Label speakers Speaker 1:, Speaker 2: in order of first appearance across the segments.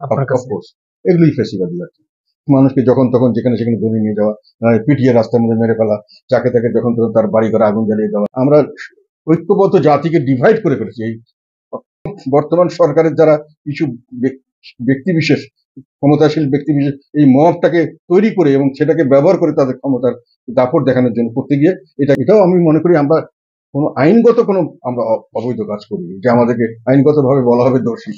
Speaker 1: আপনার কাছে?
Speaker 2: অফকোর্স এগুলোই ফেসিবাদী আর কি। মানুষকে যখন তখন যেখানে সেখানে ধরে নিয়ে যাওয়া, পিটিয়ে রাস্তার মধ্যে মেরে ফেলা, যাকে তাকে যখন তখন তার বাড়ি ঘরে আগুন জ্বালিয়ে দেওয়া। আমরা ঐক্যবদ্ধ জাতিকে ডিভাইড করে ফেলেছি। এই বর্তমান সরকারের যারা কিছু ব্যক্তি বিশেষ, ক্ষমতাশীল ব্যক্তি বিশেষ এই মবটাকে তৈরি করে এবং সেটাকে ব্যবহার করে তাদের ক্ষমতার দাপট দেখানোর জন্য করতে গিয়ে এটাও আমি মনে করি আমরা কোনো আইনগত কোনো আমরা অবৈধ কাজ করি, যে আমাদেরকে আইনগত ভাবে বলা হবে দোষী।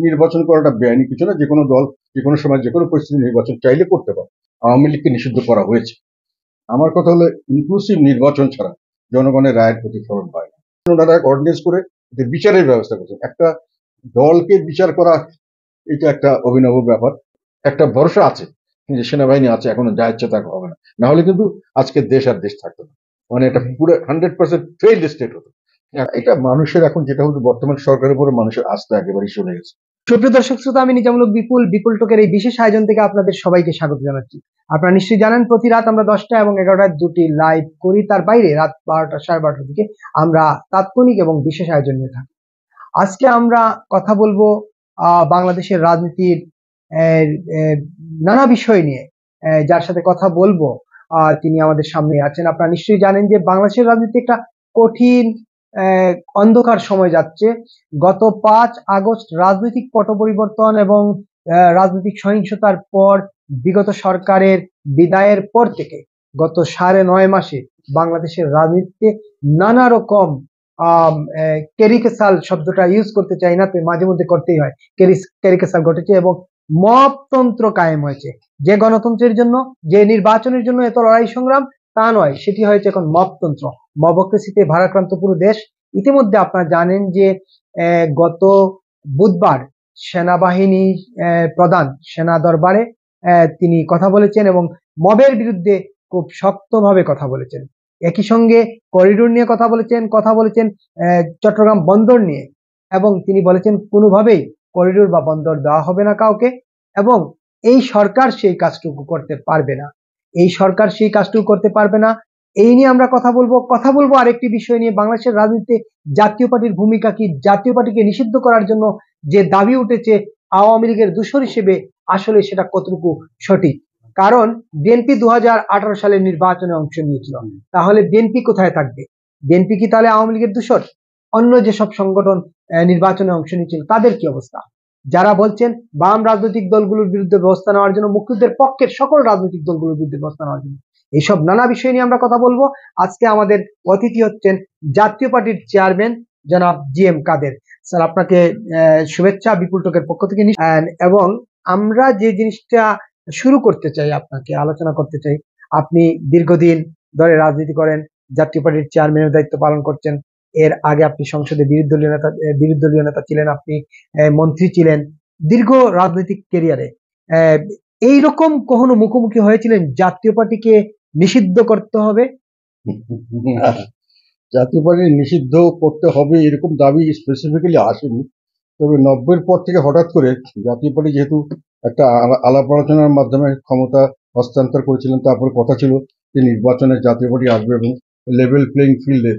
Speaker 2: নির্বাচন করাটা বেআইনি কিছু না। যে কোনো দল যে কোনো সময় যে কোনো পরিস্থিতি নির্বাচন চাইলে করতে পারে। আওয়ামী লীগকে নিষিদ্ধ করা হয়েছে। আমার কথা হলো ইনক্লুসিভ নির্বাচন ছাড়া জনগণের রায়ের প্রতিফলন হয় না। ওনারা অর্ডিন্যান্স করে যে বিচারের ব্যবস্থা করছেন, একটা দলকে বিচার করা এটা একটা অভিনব ব্যাপার। একটা ভরসা আছে যে সেনাবাহিনী আছে, এখনো যা ইচ্ছে তা হবে না, না হলে কিন্তু আজকে দেশ আর দেশ থাকতো না। মানে এটা পুরো 100% ফেইল্ড স্টেট হতো। এটা মানুষের এখন যেটা হচ্ছে বর্তমান সরকারের উপরে মানুষের আস্থা একেবারেই চলে গেছে।
Speaker 1: সুপ্রিয় দর্শক শ্রোতা, আমি নিজামুল বিপুল টকের এই বিশেষ আয়োজন থেকে আপনাদের সবাইকে স্বাগত জানাচ্ছি। আপনারা নিশ্চয়ই জানেন প্রতি রাত আমরা 10টা এবং 11টায় দুটি লাইভ করি, তার বাইরে রাত 12টা 12:30টার দিকে আমরা তাৎক্ষণিক এবং বিশেষ আয়োজন নিয়ে থাকি। আজকে আমরা কথা বলবো বাংলাদেশের রাজনীতির নানা বিষয় নিয়ে। যার সাথে কথা বলবো তিনি আমাদের সামনে আছেন। আপনারা নিশ্চয়ই জানেন যে বাংলাদেশের রাজনীতি একটা কঠিন অন্ধকার সময় যাচ্ছে। গত 5 আগস্ট রাজনৈতিক পট পরিবর্তন এবং রাজনৈতিক সহিংসতার পর বিগত সরকারের বিদায়ের পর থেকে গত 9.5 মাসে বাংলাদেশের রাজনীতিতে নানা রকম ক্যারিকেচাল শব্দটা ইউজ করতে চাই না, তো মাঝে মধ্যে করতেই হয়। ক্যারিকেচাল ঘটেছে এবং মবতন্ত্র কায়েম হয়েছে। যে গণতন্ত্রের জন্য, যে নির্বাচনের জন্য এত লড়াই সংগ্রাম, তা নয়, সেটি হয়েছে এখন মবতন্ত্র। মবক্রেসিতে ভারাক্রান্ত পুরো দেশ। ইতিমধ্যে আপনারা জানেন যে গত বুধবার সেনাবাহিনী প্রধান সেনা দরবারে তিনি কথা বলেছেন এবং মবের বিরুদ্ধে খুব শক্তভাবে কথা বলেছেন। একই সঙ্গে করিডোর নিয়ে কথা বলেছেন চট্টগ্রাম বন্দর নিয়ে, এবং তিনি বলেছেন কোনোভাবেই করিডোর বা বন্দর দেওয়া হবে না কাউকে, এবং এই সরকার সেই কাজটুকু করতে পারবে না। এই নিয়ে আমরা কথা বলবো আরেকটি বিষয় নিয়ে, বাংলাদেশের রাজনীতিতে জাতীয় পার্টির ভূমিকা কি, জাতীয় পার্টিকে নিষিদ্ধ করার জন্য যে দাবি উঠেছে আওয়ামী লীগের দোসর হিসেবে, আসলে সেটা কতটুকু সঠিক। কারণ বিএনপি 2018 সালের নির্বাচনে অংশ নিয়েছিল, তাহলে বিএনপি কোথায় থাকবে? বিএনপি কি তাহলে আওয়ামী লীগের দোসর? অন্য যেসব সংগঠন নির্বাচনে অংশ নিয়েছিল তাদের কি অবস্থা? যারা বলছেন বাম রাজনৈতিক দলগুলোর বিরুদ্ধে ব্যবস্থা নেওয়ার জন্য, মুক্তিযুদ্ধের পক্ষের সকল রাজনৈতিক দলগুলোর বিরুদ্ধে ব্যবস্থা নেওয়ার জন্য, এইসব নানা বিষয় নিয়ে আমরা কথা বলবো। আজকে আমাদের অতিথি হচ্ছেন জাতীয় পার্টির চেয়ারম্যান জনাব জিএম কাদের স্যার। আপনাকে শুভেচ্ছা বিপুল টকের পক্ষ থেকে। এবং আমরা যে জিনিসটা শুরু করতে চাই, আপনাকে আলোচনা করতে চাই, আপনি দীর্ঘদিন ধরে রাজনীতি করেন, জাতীয় পার্টির চেয়ারম্যানের দায়িত্ব পালন করছেন। এর আগে আপনি সংসদে বিরোধী দলীয় নেতা ছিলেন, আপনি মন্ত্রী ছিলেন দীর্ঘ রাজনৈতিক ক্যারিয়ারে। এইরকম কখনো মুখোমুখি হয়েছিলেন জাতীয় পার্টিকে নিষিদ্ধ করতে হবে?
Speaker 2: জাতীয় পার্টি নিষিদ্ধ করতে হবে এরকম দাবি স্পেসিফিক্যালি আসেনি। তবে 90-এর পর থেকে হঠাৎ করে জাতীয় পার্টি যেহেতু একটা আলাপ আলোচনার মাধ্যমে ক্ষমতা হস্তান্তর করেছিলেন, তারপরে কথা ছিল যে নির্বাচনে জাতীয় পার্টি আসবে এবং লেভেল প্লেইং ফিল্ডে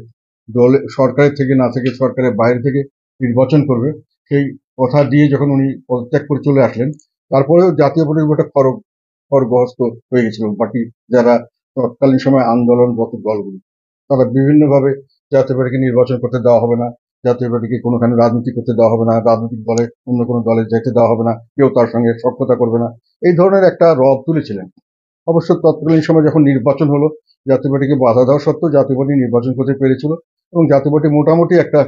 Speaker 2: দল সরকারের থেকে না থেকে সরকারের বাইরে থেকে নির্বাচন করবে, সেই কথা দিয়ে যখন উনি পদত্যাগ করে চলে আসলেন, তারপরেও জাতীয় পার্টির একটা খড়গহস্ত হয়ে গেছিল। বাকি যারা তৎকালীন সময় আন্দোলনরত দলগুলি, তারা বিভিন্নভাবে জাতীয় পার্টিকে নির্বাচন করতে দেওয়া হবে না, জাতীয় পার্টিকে কোনোখানে রাজনীতি করতে দেওয়া হবে না, রাজনৈতিক দলে অন্য কোনো দলে যেতে দেওয়া হবে না, কেউ তার সঙ্গে সখ্যতা করবে না, এই ধরনের একটা রব তুলেছিলেন। অবশ্য তৎকালীন সময় যখন নির্বাচন হলো, জাতীয় পার্টিকে বাধা দেওয়া সত্ত্বেও জাতীয় পার্টি নির্বাচন করতে পেরেছিল এবং জাতীয় পার্টি মোটামুটি একটা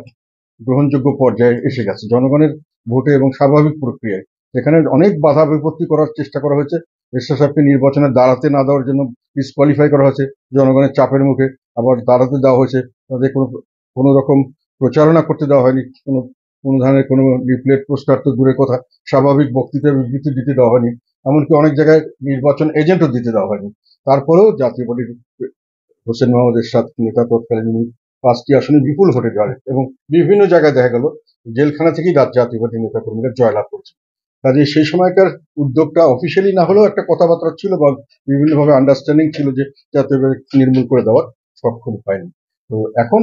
Speaker 2: গ্রহণযোগ্য পর্যায়ে এসে গেছে জনগণের ভোটে এবং স্বাভাবিক প্রক্রিয়ায়। সেখানে অনেক বাধা বিপত্তি করার চেষ্টা করা হয়েছে, এরশাদ সাহেবকে নির্বাচনে দাঁড়াতে না দেওয়ার জন্য ডিসকোয়ালিফাই করা হয়েছে জনগণের চাপের মুখে, আবার দাঁড়াতে দেওয়া হয়েছে, তাদের কোনো রকম প্রচারণা করতে দেওয়া হয়নি, কোনো ধরনের কোনো লিফলেট পোস্টার তো দূরের কথা, স্বাভাবিক বক্তৃতা বিবৃতি দিতে দেওয়া হয়নি, এমনকি অনেক জায়গায় নির্বাচন এজেন্টও দিতে দেওয়া হয়নি। তারপরেও জাতীয় পার্টির হোসেন মোহাম্মদ এরশাদ নেতা তৎকালীন 5টি আসনে বিপুল ভোটে জয়, এবং বিভিন্ন জায়গায় দেখা গেল জেলখানা থেকেই জাতীয় পার্টির নেতা কর্মীরা জয়লাভ করছে। কাজে সেই সময়কার উদ্যোগটা অফিসিয়ালি না হলেও একটা কথাবার্তা ছিল বা বিভিন্নভাবে আন্ডারস্ট্যান্ডিং ছিল যে জাতীয় পার্টি নির্মূল করে দেওয়ার সক্ষম হয়নি। তো এখন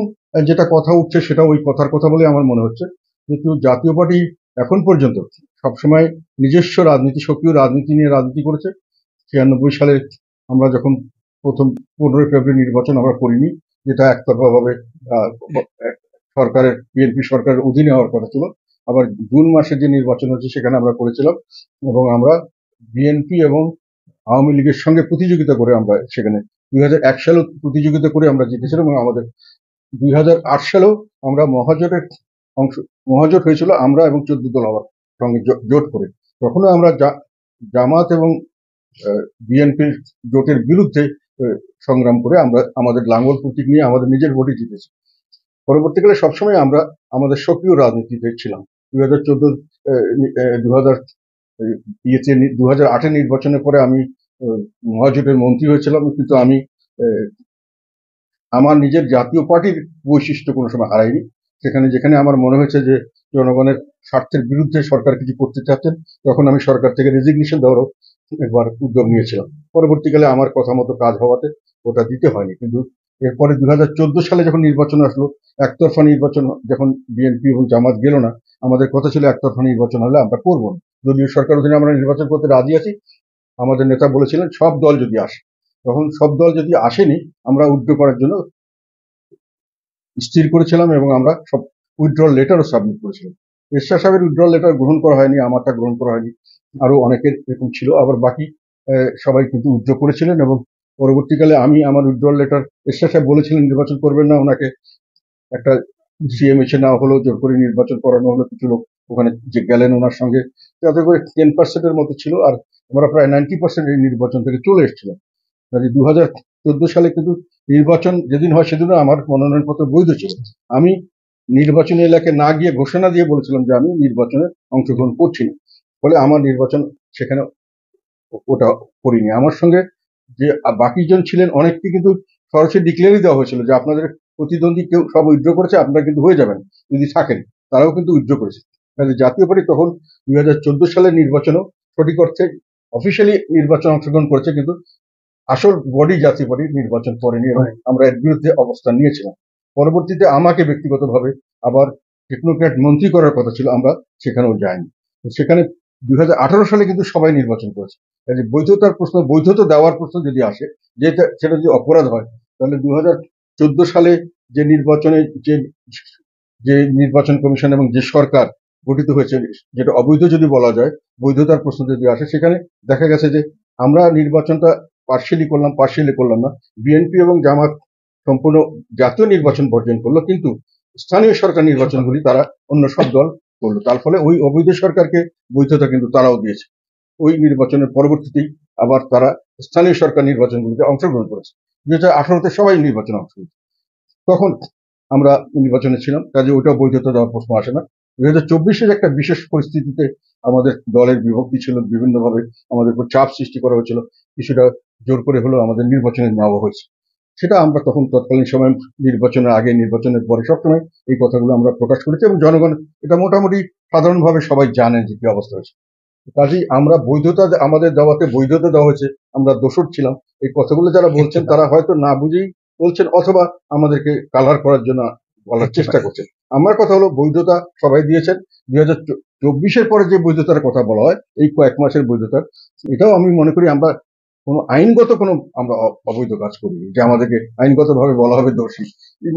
Speaker 2: যেটা কথা উঠছে সেটা ওই কথার কথা বলে আমার মনে হচ্ছে, যেহেতু জাতীয় পার্টি এখন পর্যন্ত সবসময় নিজস্ব রাজনীতি, সক্রিয় রাজনীতি নিয়ে রাজনীতি করেছে। 96 সালে আমরা যখন প্রথম 15 ফেব্রুয়ারি নির্বাচন আমরা করিনি, যেটা একতরফাভাবে সরকারের বিএনপি সরকারের অধীনে হওয়ার কথা ছিল। আবার জুন মাসে যে নির্বাচন হচ্ছে সেখানে আমরা করেছিলাম, এবং আমরা বিএনপি এবং আওয়ামী লীগের সঙ্গে প্রতিযোগিতা করে আমরা সেখানে 2001 সালেও প্রতিযোগিতা করে আমরা জিতেছিলাম, এবং আমাদের 2008 সালেও আমরা মহাজোট হয়েছিল, আমরা এবং 14 দল আমার সঙ্গে জোট করে। তখনও আমরা জামাত এবং বিএনপির জোটের বিরুদ্ধে সংগ্রাম করে আমরা আমাদের লাঙ্গল প্রতীক নিয়ে আমাদের নিজের ভোটে জিতেছি। পরবর্তীকালে সবসময় আমরা আমাদের সক্রিয় রাজনীতিতে ছিলাম। 2008 নির্বাচনের পরে আমি মহাজোটের মন্ত্রী হয়েছিলাম, কিন্তু আমি আমার নিজের জাতীয় পার্টির বৈশিষ্ট্য কোনো সময় হারাইনি। যেখানে আমার মনে হয়েছে যে জনগণের স্বার্থের বিরুদ্ধে সরকার কিছু করতে চাচ্ছেন, তখন আমি সরকার থেকে রেজিগনেশন দেওয়ারও একবার উদ্যোগ নিয়েছিলাম। পরবর্তীকালে আমার কথা মতো কাজ হওয়াতে ওটা দিতে হয়নি। কিন্তু এরপরে 2014 সালে যখন নির্বাচন আসলো, একতরফা নির্বাচন যখন বিএনপি এবং জামাত গেল না, আমাদের কথা ছিল একতরফা নির্বাচন হলে আমরা করবো না, দলীয় সরকার অধীনে আমরা নির্বাচন করতে রাজি আছি। আমাদের নেতা বলেছিলেন সব দল যদি আসে, তখন সব দল যদি আসেনি আমরা উইথড্র করার জন্য স্থির করেছিলাম, এবং আমরা সব উইথড্রল লেটারও সাবমিট করেছিলাম। এরশাদ সাহেবের উইথড্রল লেটার গ্রহণ করা হয়নি, আমারটা গ্রহণ করা হয়নি, আরো অনেকের এরকম ছিল। আবার বাকি সবাই কিন্তু উইথড্র করেছিলেন, এবং পরবর্তীকালে আমি আমার উইথড্রল লেটার, এরশাদ সাহেব বলেছিলেন নির্বাচন করবেন না, ওনাকে একটা সিএমএইচে নেওয়া হলো, জোর করে নির্বাচন করানো হলো। কিছু লোক ওখানে যে গেলেন ওনার সঙ্গে, যাতে করে 10% মতো ছিল, আর আমরা প্রায় 90% এই নির্বাচন থেকে চলে এসেছিলাম। 2014 সালে কিন্তু নির্বাচন যেদিন হয় সেদিনও আমার মনোনয়নপত্র বৈধ ছিল। আমি নির্বাচনী এলাকায় না গিয়ে ঘোষণা দিয়ে বলেছিলাম যে আমি নির্বাচনে অংশগ্রহণ করছি না, ফলে আমার নির্বাচন সেখানে ওটা করিনি। আমার সঙ্গে যে বাকি জন ছিলেন অনেককে কিন্তু সরাসরি ডিক্লেয়ারই দেওয়া হয়েছিল যে আপনাদের প্রতিদ্বন্দ্বী কেউ সব উইথড্র করেছে, আপনারা কিন্তু হয়ে যাবেন যদি থাকেন, তারাও কিন্তু উইথড্র করেছে। তাহলে জাতীয় পার্টি তখন 2014 সালের নির্বাচনেও সঠিক অর্থে অফিসিয়ালি নির্বাচন অংশগ্রহণ করেছে, কিন্তু আসল বডি জাতীয় পার্টি নির্বাচন করেনি, এবং আমরা এর বিরুদ্ধে অবস্থান নিয়েছিলাম। পরবর্তীতে আমাকে ব্যক্তিগতভাবে আবার টেকনোক্র্যাট মন্ত্রী করার কথা ছিল, আমরা সেখানেও যাইনি। সেখানে 2018 সালে কিন্তু সবাই নির্বাচন করেছে। কাজে বৈধতার প্রশ্ন, বৈধতা দেওয়ার প্রশ্ন যদি আসে, সেটা যদি অপরাধ হয়, তাহলে 2014 সালে যে নির্বাচনে যে নির্বাচন কমিশন এবং যে সরকার গঠিত হয়েছে, যেটা অবৈধ যদি বলা যায়, বৈধতার প্রশ্ন যদি আসে, সেখানে দেখা গেছে যে আমরা নির্বাচনটা পার্শিয়ালি করলাম না। বিএনপি এবং জামাত সম্পূর্ণ জাতীয় নির্বাচন বর্জন করলো, কিন্তু স্থানীয় সরকার নির্বাচনগুলি তারা অন্য সব দল করলো। তার ফলে ওই অবৈধ সরকারকে বৈধতা কিন্তু তারাও দিয়েছে। ওই নির্বাচনের পরবর্তীতেই আবার তারা স্থানীয় সরকার নির্বাচনগুলিতে অংশগ্রহণ করেছে। 2018-তে সবাই নির্বাচনে অংশগ্রহণ, তখন আমরা নির্বাচনে ছিলাম, কাজে ওইটা বৈধতা দেওয়ার প্রশ্ন আসে না। 2024-এর একটা বিশেষ পরিস্থিতিতে আমাদের দলের বিভক্তি ছিল, বিভিন্নভাবে আমাদের উপর চাপ সৃষ্টি করা হয়েছিল, কিছুটা জোর করে হলেও আমাদের নির্বাচনে নেওয়া হয়েছে। সেটা আমরা তখন তৎকালীন সময়, নির্বাচনের আগে, নির্বাচনের পরে সবসময় এই কথাগুলো আমরা প্রকাশ করেছি, এবং জনগণ এটা মোটামুটি সাধারণভাবে সবাই জানেন যে কি অবস্থা হয়েছে। কাজেই আমরা বৈধতা, আমাদের দেওয়াতে বৈধতা দেওয়া হয়েছে, আমরা দোষর ছিলাম, এই কথাগুলো যারা বলছেন তারা হয়তো না বুঝেই বলছেন, অথবা আমাদেরকে কালার করার জন্য বলার চেষ্টা করছেন। আমার কথা হলো বৈধতা সবাই দিয়েছেন। 2024-এর পরে যে বৈধতার কথা বলা হয়, এই কয়েক মাসের বৈধতার, এটাও আমি মনে করি আমরা কোনো আইনগত কোনো আমরা অবৈধ কাজ করিনি, যে আমাদেরকে আইনগতভাবে বলা হবে দোষী।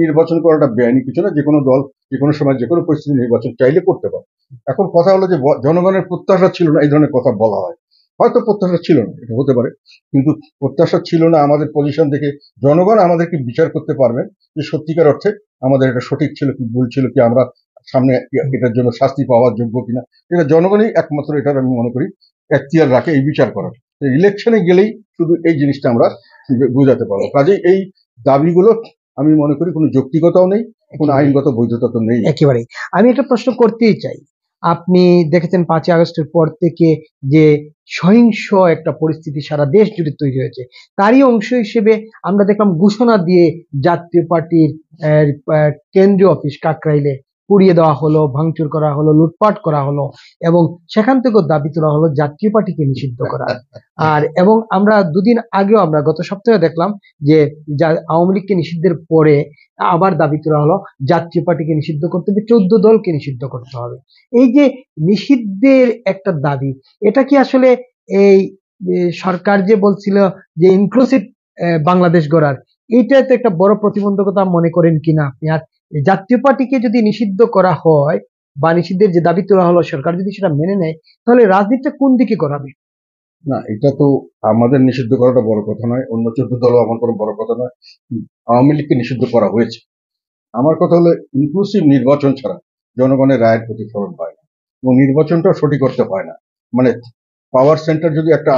Speaker 2: নির্বাচন করাটা বেআইনি কিছু না, যে কোনো দল যে কোনো সময় যে কোনো পরিস্থিতি নির্বাচন চাইলে করতে পারে। এখন কথা হলো যে জনগণের প্রত্যাশা ছিল না এই ধরনের কথা বলা হয়, হয়তো প্রত্যাশা ছিল না, এটা হতে পারে, কিন্তু প্রত্যাশা ছিল না আমাদের পজিশন থেকে জনগণ আমাদেরকে বিচার করতে পারবেন যে সত্যিকার অর্থে আমাদের এটা সঠিক ছিল কি ভুল ছিল, কি আমরা সামনে এটার জন্য শাস্তি পাওয়ার যোগ্য কিনা, এটা জনগণই একমাত্র এটার আমি মনে করি এখতিয়ার রাখে এই বিচার করার। ইলেকশনে গেলেই শুধু এই জিনিসটা আমরা বোঝাতে পারবো। কাজেই এই দাবিগুলো আমি মনে করি কোনো যৌক্তিকতাও নেই, কোনো আইনগত বৈধতা তো নেই।
Speaker 1: একেবারেই। আমি একটা প্রশ্ন করতেই চাই, আপনি দেখেছেন 5ই আগস্টের পর থেকে যে সহিংস একটা পরিস্থিতি সারা দেশ জুড়ে তৈরি হয়েছে, তারই অংশ হিসেবে আমরা দেখলাম ঘোষণা দিয়ে জাতীয় পার্টির কেন্দ্রীয় অফিস কাকরাইলে পুড়িয়ে দেওয়া হলো, ভাঙচুর করা হলো, লুটপাট করা হলো, এবং সেখান থেকেও দাবি তোলা হলো জাতীয় পার্টিকে নিষিদ্ধ করা। এবং আমরা দুদিন আগেও, আমরা গত সপ্তাহে দেখলাম যে আওয়ামী লীগকে নিষিদ্ধের পরে আবার দাবি তোলা হলো জাতীয় পার্টিকে নিষিদ্ধ করতে হবে, 14 দলকে নিষিদ্ধ করতে হবে। এই যে নিষিদ্ধের একটা দাবি, এটা কি আসলে এই সরকার যে বলছিল যে ইনক্লুসিভ বাংলাদেশ গড়ার, এইটা তো একটা বড় প্রতিবন্ধকতা মনে করেন কিনা আপনি? আর জাতীয় পার্টিকে যদি নিষিদ্ধ করা হয় বা নিষিদ্ধের যে দাবি তোলা হলো, সরকার যদি সেটা মেনে নেয়, তাহলে রাজনীতিটা কোন দিকে করাবে?
Speaker 2: না, এটা তো আমাদের নিষিদ্ধ করাটা বড় কথা নয়, অন্য 14 দলও আমার কোনো বড় কথা নয়। আওয়ামী লীগকে নিষিদ্ধ করা হয়েছে। আমার কথা হলো ইনক্লুসিভ নির্বাচন ছাড়া জনগণের রায়ের প্রতিফলন হয় না, এবং নির্বাচনটাও সঠিক করতে হয় না। মানে পাওয়ার সেন্টার যদি একটা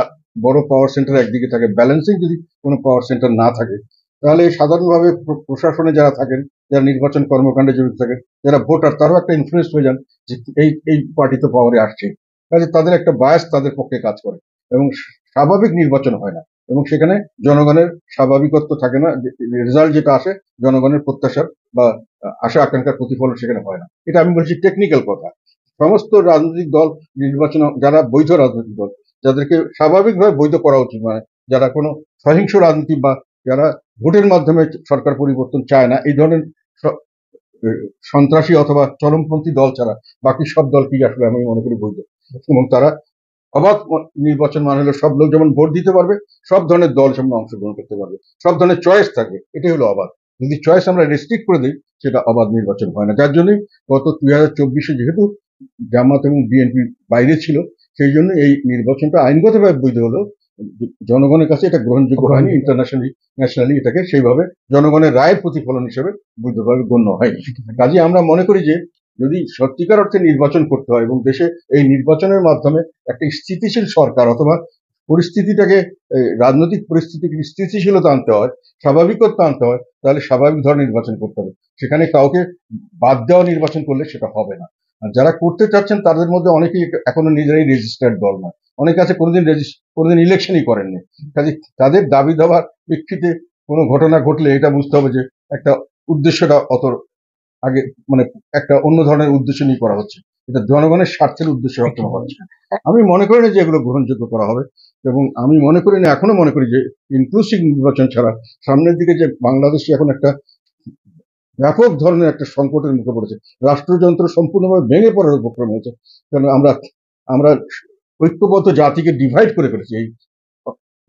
Speaker 2: বড় পাওয়ার সেন্টার একদিকে থাকে, ব্যালেন্সিং যদি কোনো পাওয়ার সেন্টার না থাকে, তাহলে সাধারণভাবে প্রশাসনে যারা থাকেন, যারা নির্বাচন কর্মকাণ্ডে জড়িত থাকেন, যারা ভোটার, তারাও একটা ইনফ্লুয়েন্স হয়ে যান যে এই পার্টি তো পাওয়ারে আসছে, কাজে তাদের একটা বায়াস তাদের পক্ষে কাজ করে, এবং স্বাভাবিক নির্বাচন হয় না, এবং সেখানে জনগণের স্বাভাবিকত্ব থাকে না। রেজাল্ট যেটা আসে জনগণের প্রত্যাশার বা আশা আকাঙ্ক্ষার প্রতিফলন সেখানে হয় না। এটা আমি বলছি টেকনিক্যাল কথা। সমস্ত রাজনৈতিক দল নির্বাচন, যারা বৈধ রাজনৈতিক দল, যাদেরকে স্বাভাবিকভাবে বৈধ করা উচিত, মানে যারা কোনো সহিংস রাজনীতি বা যারা ভোটের মাধ্যমে সরকার পরিবর্তন চায় না, এই ধরনের সন্ত্রাসী অথবা চরমপন্থী দল ছাড়া বাকি সব দলকেই আসলে আমি মনে করি বৈধ। এবং তারা অবাধ নির্বাচন মানে হলো সব লোক যেমন ভোট দিতে পারবে, সব ধরনের দল যেমন অংশগ্রহণ করতে পারবে, সব ধরনের চয়েস থাকবে, এটাই হলো অবাধ। যদি চয়েস আমরা রেস্ট্রিক্ট করে দিই, সেটা অবাধ নির্বাচন হয় না। যার জন্যই গত 2024-এ যেহেতু জামাত এবং বিএনপি বাইরে ছিল, সেই জন্য এই নির্বাচনটা আইনগতভাবে বৈধ হলো, জনগণের কাছে এটা গ্রহণযোগ্য হয়নি, ইন্টারন্যাশনালি ন্যাশনালি এটাকে সেইভাবে জনগণের রায়ের প্রতিফলন হিসেবে বৈধভাবে গণ্য হয়নি। কাজে আমরা মনে করি যে যদি সত্যিকার অর্থে নির্বাচন করতে হয় এবং দেশে এই নির্বাচনের মাধ্যমে একটা স্থিতিশীল সরকার অথবা পরিস্থিতিটাকে, রাজনৈতিক পরিস্থিতিকে স্থিতিশীলতা আনতে হয়, স্বাভাবিকত্ব আনতে হয়, তাহলে স্বাভাবিক ধরনের নির্বাচন করতে হবে। সেখানে কাউকে বাদ দেওয়া নির্বাচন করলে সেটা হবে না। আর যারা করতে চাচ্ছেন তাদের মধ্যে অনেকেই এখনো নিজেরাই রেজিস্টার্ড দল নয়, অনেকে আছে কোনোদিন ইলেকশনই করেননি। কাজে তাদের দাবি দেওয়ার প্রেক্ষিতে কোনো ঘটনা ঘটলে এটা বুঝতে হবে যে একটা উদ্দেশ্যটা অত আগে, মানে একটা অন্য ধরনের উদ্দেশ্য নিয়ে করা হচ্ছে, এটা জনগণের স্বার্থের উদ্দেশ্যে হচ্ছে হচ্ছে। আমি মনে করি না যে এগুলো গ্রহণযোগ্য করা হবে, এবং আমি মনে করি না, এখনো মনে করি যে ইনক্লুসিভ নির্বাচন ছাড়া সামনের দিকে যে বাংলাদেশে এখন একটা ব্যাপক ধরনের একটা সংকটের মুখে পড়েছে, রাষ্ট্রযন্ত্র সম্পূর্ণভাবে ভেঙে পড়ার উপক্রম হয়েছে। কারণ আমরা ঐক্যবদ্ধ জাতিকে ডিভাইড করে ফেলেছি।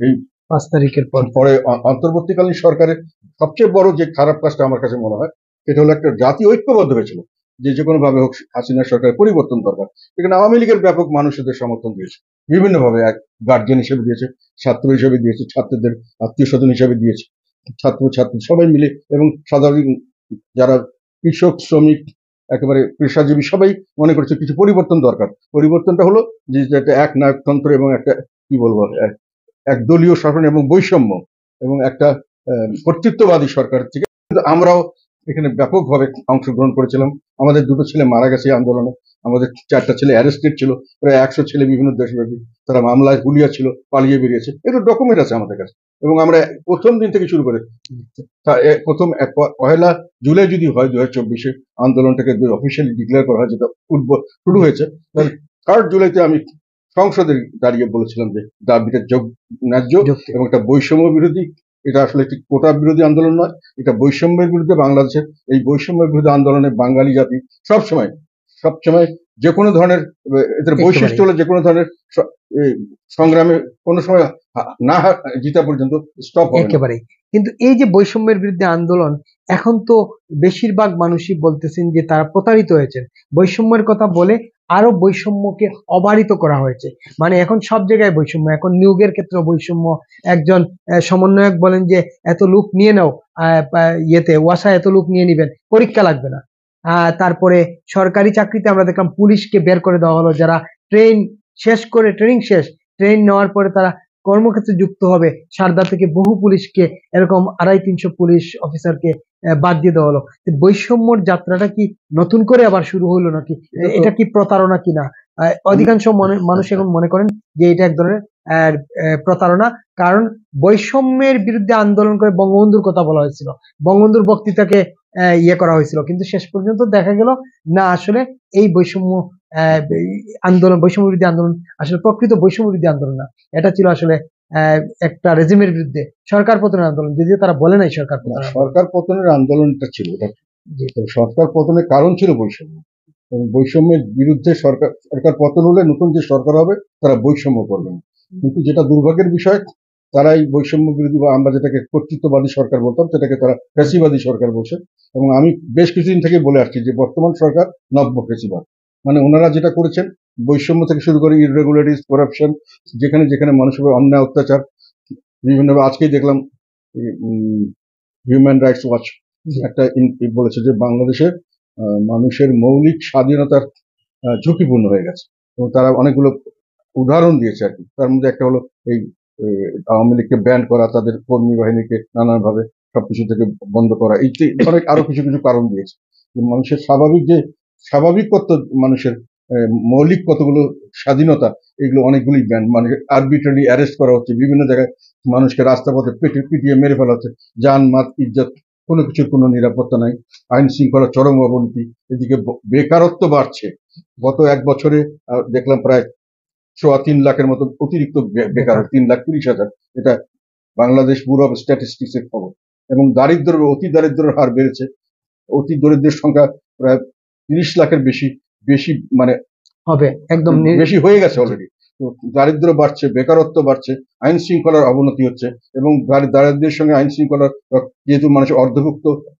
Speaker 2: এই
Speaker 1: 5 তারিখের
Speaker 2: পরে অন্তর্বর্তীকালীন সরকারের সবচেয়ে বড় যে খারাপ কাজটা আমার কাছে মনে হয়, সেটা হলো একটা জাতি ঐক্যবদ্ধ হয়েছিল যে কোনো ভাবে হোক হাসিনা সরকারের পরিবর্তন দরকার। এখানে আওয়ামী লীগের ব্যাপক মানুষদের সমর্থন দিয়েছে, বিভিন্ন ভাবে, এক গার্জিয়ান হিসেবে দিয়েছে, ছাত্র হিসেবে দিয়েছে, ছাত্রদের আত্মীয় স্বজন হিসেবে দিয়েছে, ছাত্রী সবাই মিলে, এবং সাধারণ যারা কৃষক, শ্রমিক, একেবারে পেশাজীবী সবাই মনে করছে কিছু পরিবর্তন দরকার। পরিবর্তনটা হলো যে একটা এক নায়কতন্ত্র এবং একটা কি বলবো একদলীয় শাসন এবং বৈষম্য এবং একটা কর্তৃত্ববাদী সরকার থেকে। কিন্তু আমরাও এখানে ব্যাপকভাবে অংশগ্রহণ করেছিলাম। আমাদের 2টো ছেলে মারা গেছে আন্দোলনে, আমাদের 4টা ছেলে অ্যারেস্টেড ছিল, প্রায় 100 ছেলে বিভিন্ন দেশব্যাপী তারা মামলায় হুলিয়া ছিল, পালিয়ে বেরিয়েছে, এটা ডকুমেন্ট আছে আমাদের কাছে। এবং আমরা প্রথম দিন থেকে শুরু করে প্রথম 1 জুলাই যদি হয় 2024-এ আন্দোলনটাকে অফিসিয়ালি ডিক্লেয়ার করা হয়, যেটা শুরু হয়েছে, তাহলে 3 জুলাইতে আমি সংসদে দাঁড়িয়ে বলেছিলাম যে দাবিটা ন্যায্য এবং একটা বৈষম্য বিরোধী, এটা আসলে একটি কোটা বিরোধী আন্দোলন নয়, এটা বৈষম্যের বিরুদ্ধে। বাংলাদেশের এই বৈষম্যের বিরুদ্ধে আন্দোলনে বাঙালি জাতি সবসময় যে কোনো ধরনের, এদের বৈশিষ্ট্য হলো যে কোনো ধরনের সংগ্রামে কোনো সময় না জিতা পর্যন্ত স্টপ হবে
Speaker 1: একেবারে। কিন্তু এই যে বৈষম্যের বিরুদ্ধে আন্দোলন, এখন তো বেশিরভাগ মানুষই বলতেছেন যে তারা প্রতারিত হয়েছেন। বৈষম্যের কথা বলে আরো বৈষম্যকে অবারিত করা হয়েছে। মানে এখন সব জায়গায় বৈষম্য, এখন নিয়োগের ক্ষেত্রে বৈষম্য। একজন সমন্বয়ক বলেন যে এত লোক নিয়ে নাও, ওয়াসা এত লোক নিয়ে নিবেন, পরীক্ষা লাগবে না। তারপরে সরকারি চাকরিতে আমরা দেখলাম পুলিশকে বের করে দেওয়া হলো, যারা ট্রেনিং নেওয়ার পরে তারা কর্মক্ষেত্রে যুক্ত হবে, সারদা থেকে বহু পুলিশকে, এরকম 250-300 পুলিশ অফিসারকে বাদ দিয়ে দেওয়া হলো। বৈষম্যর যাত্রাটা কি নতুন করে আবার শুরু হলো নাকি? এটা কি প্রতারণা কিনা? অধিকাংশ মানুষ এখন মনে করেন যে এটা এক ধরনের প্রতারণা। কারণ বৈষম্যের বিরুদ্ধে আন্দোলন করে বঙ্গবন্ধুর কথা বলা হয়েছিল, বঙ্গবন্ধুর বক্তৃতাকে ইয়ে করা হয়েছিল, কিন্তু শেষ পর্যন্ত দেখা গেল না, আসলে এই বৈষম্য এই আন্দোলন, বৈষম্য বিরোধী আন্দোলন আসলে প্রকৃত বৈষম্য বিরোধী আন্দোলন না, এটা ছিল আসলে একটা রেজিমের বিরুদ্ধে সরকার পতনের আন্দোলন, যদিও তারা বলে নাই সরকার
Speaker 2: না,
Speaker 1: পতনের আন্দোলন।
Speaker 2: সরকার পতনের আন্দোলনটা ছিল এটা।
Speaker 1: জি।
Speaker 2: তবে সরকার পতনের কারণ ছিল বৈষম্য, এবং বৈষম্যের বিরুদ্ধে সরকার সরকার পতন হলে নতুন যে সরকার হবে তারা বৈষম্য করবে না। কিন্তু যেটা দুর্ভাগ্যের বিষয়, তারা এই বৈষম্য বিরোধী বা আমরা যেটাকে কর্তৃত্ববাদী সরকার বলতাম সেটাকে তারা ফ্যাসিবাদী সরকার বলছে। এবং আমি বেশ কিছুদিন থেকে বলে আসছি যে বর্তমান সরকার নব্য ফ্যাসিবাদ। মানে ওনারা যেটা করেছেন, বৈষম্য থেকে শুরু করে ইরেগুলারিটিস, করাপশন, যেখানে যেখানে মানুষের উপর অন্যায় অত্যাচার বিভিন্নভাবে, আজকেই দেখলাম হিউম্যান রাইটস ওয়াচ
Speaker 1: জি।
Speaker 2: একটা বলেছে যে বাংলাদেশের মানুষের মৌলিক স্বাধীনতার ঝুঁকিপূর্ণ হয়ে গেছে, এবং তারা অনেকগুলো উদাহরণ দিয়েছে আর কি। তার মধ্যে একটা হলো এই আওয়ামী লীগকে ব্যান করা, তাদের কর্মী বাহিনীকে নানানভাবে সবকিছু থেকে বন্ধ করা, এই অনেক আরো কিছু কিছু কারণ দিয়েছে। মানুষের স্বাভাবিক কত মানুষের মৌলিক কতগুলো স্বাধীনতা, এগুলো অনেকগুলি ব্যান, মানে আরবিট্রারি অ্যারেস্ট করা হচ্ছে বিভিন্ন জায়গায়, মানুষকে রাস্তাপথে পিটিয়ে মেরে ফেলা হচ্ছে, জান মাল ইজ্জত, কোনো কিছুর কোনো নিরাপত্তা নাই, আইন শৃঙ্খলা চরম অবনতি, এদিকে বেকারত্ব বাড়ছে। গত এক বছরে দেখলাম প্রায় 3.25 লাখের মতো অতিরিক্ত বেকার, 3,30,000, এটা বাংলাদেশ ব্যুরো অফ স্ট্যাটিস্টিক্স এর খবর। এবং অতি দারিদ্রের হার বেড়েছে, অতি দরিদ্রের সংখ্যা প্রায় 30 লাখের বেশি বেশি মানে
Speaker 1: হবে একদম
Speaker 2: বেশি হয়ে গেছে অলরেডি। তো দারিদ্র বাড়ছে, বেকারত্ব বাড়ছে, আইন শৃঙ্খলার অবনতি হচ্ছে, এবং দারিদ্রের সঙ্গে আইন শৃঙ্খলার, যেহেতু মানুষ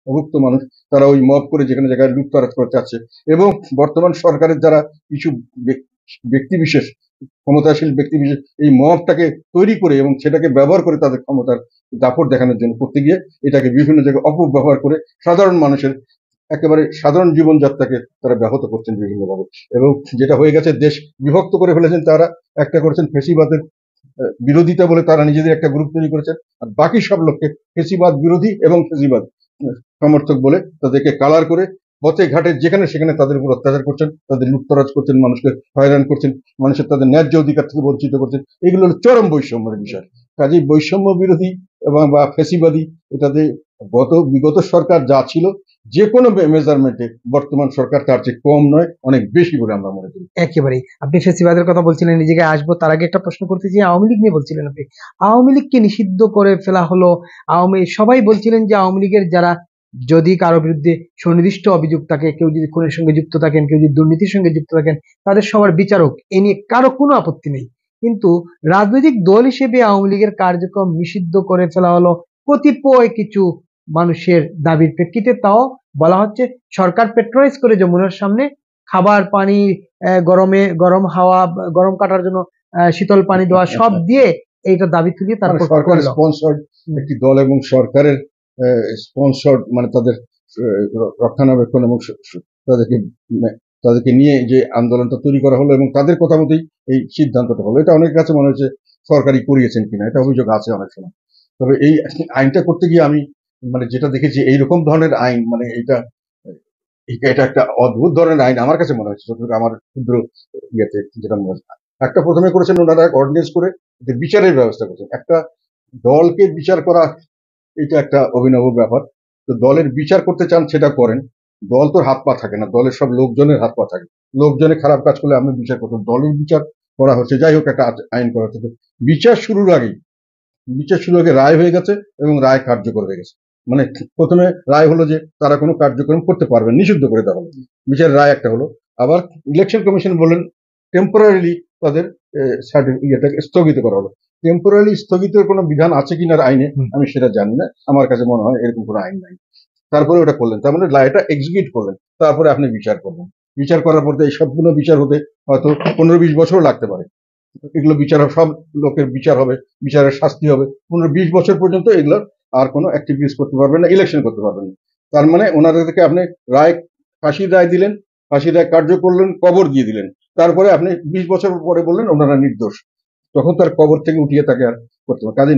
Speaker 2: অভুক্ত মানুষ, তারা ওই মব করে যেখানে জায়গায় লুটতরাজ করতে চাচ্ছে। এবং বর্তমান সরকারের যারা কিছু ব্যক্তিবিশেষ, ক্ষমতাশীল ব্যক্তিবিশেষ, এই মবটাকে তৈরি করে এবং সেটাকে ব্যবহার করে তাদের ক্ষমতার দাপট দেখানোর জন্য করতে গিয়ে এটাকে বিভিন্ন জায়গায় অপব্যবহার করে সাধারণ মানুষের একেবারে সাধারণ জীবনযাত্রাকে তারা ব্যাহত করছেন বিভিন্নভাবে। এবং যেটা হয়ে গেছে, দেশ বিভক্ত করে ফেলেছেন তারা। একটা করেছেন ফেসিবাদের বিরোধিতা বলে, তারা নিজেদের একটা গ্রুপ তৈরি করেছেন, আর বাকি সব লোককে ফেসিবাদ বিরোধী এবং ফেসিবাদ সমর্থক বলে তাদেরকে কালার করে পথে ঘাটে যেখানে সেখানে তাদের উপর অত্যাচার করছেন, তাদের লুটতরাজ করছেন, মানুষকে হয়রান করছেন, মানুষের তাদের ন্যায্য অধিকার থেকে বঞ্চিত করছেন। এগুলো হলো চরম বৈষম্যের বিষয়। কাজেই বৈষম্য বিরোধী এবং বা ফেসিবাদী, এটাতে বিগত সরকার যা ছিল, যে কোনো মেজারমেন্টে বর্তমান সরকার তার চেয়ে কম নয়, অনেক বেশি বলে আমরা মনে করি।
Speaker 1: একেবারেই। আপনি ফেসিবাদের কথা বলছিলেন, নিজেকে আসবো, তার আগে একটা প্রশ্ন করতে চাই, আওয়ামী লীগ নিয়ে বলছিলেন আপনি, আওয়ামী লীগকে নিষিদ্ধ করে ফেলা হলো। সবাই বলছিলেন যে আওয়ামী লীগের যারা, যদি কারো বিরুদ্ধে সুনির্দিষ্ট অভিযোগ থাকে, কেউ যদি খুনের সঙ্গে যুক্ত থাকেন, কেউ যদি দুর্নীতির সঙ্গে যুক্ত থাকেন, তাদের সবার বিচারক, এ নিয়ে কারো কোনো আপত্তি নেই। কিন্তু রাজনৈতিক দল হিসেবে আওয়ামী লীগের কার্যক্রম নিষিদ্ধ করে ফেলা হলো কতিপয় কিছু মানুষের দাবির প্রেক্ষিতে। তাও বলা হচ্ছে সরকার পেট্রোলাইজ করে যমুনার সামনে খাবার পানি, গরম হাওয়া, গরম কাটার জন্য শীতল পানি দেওয়া, সব দিয়ে এইটা দাবি তুলিয়ে তারপর
Speaker 2: সরকার স্পন্সর্ড একটি দল এবং সরকারের স্পন্সর্ড, মানে তাদের রক্ষণাবেক্ষণ এবং তাদেরকে তাদেরকে নিয়ে যে আন্দোলনটা তৈরি করা হলো এবং তাদের কথা মতোই এই সিদ্ধান্তটা হলো, এটা অনেকের কাছে মনে হচ্ছে সরকারি করিয়েছেন কিনা, এটা অভিযোগ আছে অনেক সময়। তবে এই আইনটা করতে গিয়ে আমি মানে যেটা দেখেছি, এইরকম ধরনের আইন, মানে এটা একটা অদ্ভুত ধরনের আইন আমার কাছে মনে হচ্ছে, যতটুকু আমার ক্ষুদ্র ইয়েতে যেটা মনে হচ্ছে। একটা প্রথমে করেছেন ওনারা অর্ডিনেন্স করে যে বিচারের ব্যবস্থা করেছেন, একটা দলকে বিচার করা, এটা একটা অভিনব ব্যাপার। তো দলের বিচার করতে চান সেটা করেন, দল তো হাত পা থাকে না, দলের সব লোকজনের হাত পা থাকে। লোকজনে খারাপ কাজ করলে আপনি বিচার করতেন, দলের বিচার করা হচ্ছে, যাই হোক একটা আইন করা হচ্ছে। বিচার শুরুর আগে রায় হয়ে গেছে এবং রায় কার্যকর হয়ে গেছে। মানে প্রথমে রায় হলো যে তারা কোনো কার্যক্রম করতে পারবেন, নিষিদ্ধ করে দেওয়া হলো, বিচারের রায় একটা হলো। আবার ইলেকশন কমিশন বললেন টেম্পোরারিলি তাদের ইয়েটাকে স্থগিত করা হলো। টেম্পোরারি স্থগিতের কোনো বিধান আছে কিনার আইনে আমি সেটা জানি না, আমার কাছে মনে হয় এরকম কোনো আইন নাই। তারপরে ওটা করলেন, তার মানে রায়টা এক্সিকিউট করলেন, তারপরে আপনি বিচার করবেন। বিচার করার পর এই সবগুলো বিচার হতে হয়তো 15-20 বছরও লাগতে পারে। এগুলো বিচার সব লোকের বিচার হবে, বিচারের শাস্তি হবে, 15-20 বছর পর্যন্ত এগুলো আর কোনো অ্যাক্টিভিটিস করতে পারবেন না, ইলেকশন করতে পারবেন না। তার মানে ওনাদেরকে আপনি ফাঁসির রায় দিলেন, ফাঁসির রায় কার্য করলেন, কবর দিয়ে দিলেন, তারপরে আপনি 20 বছর পরে বললেন ওনারা নির্দোষ, তখন তার কবর থেকে উঠিয়ে তাকে আর করতে পারে। কাজে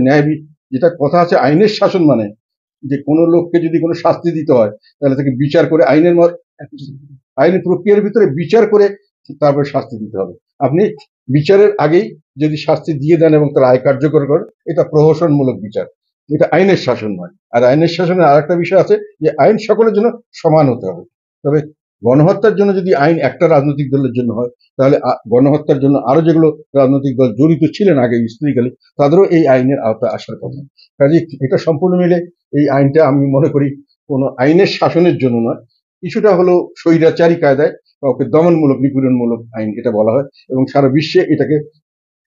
Speaker 2: যেটা কথা আছে, আইনের শাসন মানে যে কোনো লোককে যদি কোনো শাস্তি দিতে হয় তাহলে তাকে বিচার করে আইনের প্রক্রিয়ার ভিতরে বিচার করে তারপরে শাস্তি দিতে হবে। আপনি বিচারের আগেই যদি শাস্তি দিয়ে দেন এবং তার আয় কার্যকর করেন, এটা প্রহসনমূলক বিচার। এটা আইনের শাসন নয়। আর আইনের শাসনের আরেকটা বিষয় আছে যে আইন সকলের জন্য সমান হতে হবে। তবে গণহত্যার জন্য যদি আইন একটা রাজনৈতিক দলের জন্য হয়, তাহলে গণহত্যার জন্য আরো যেগুলো রাজনৈতিক দল জড়িত ছিলেন আগে হিস্ট্রিক্যালি, তাদেরও এই আইনের আওতায় আসার কথা। কাজে এটা সম্পূর্ণ মিলে এই আইনটা আমি মনে করি কোনো আইনের শাসনের জন্য নয়, কিছুটা হলো স্বৈরাচারী কায়দায় কাউকে দমনমূলক নিপীড়নমূলক আইন এটা বলা হয়, এবং সারা বিশ্বে এটাকে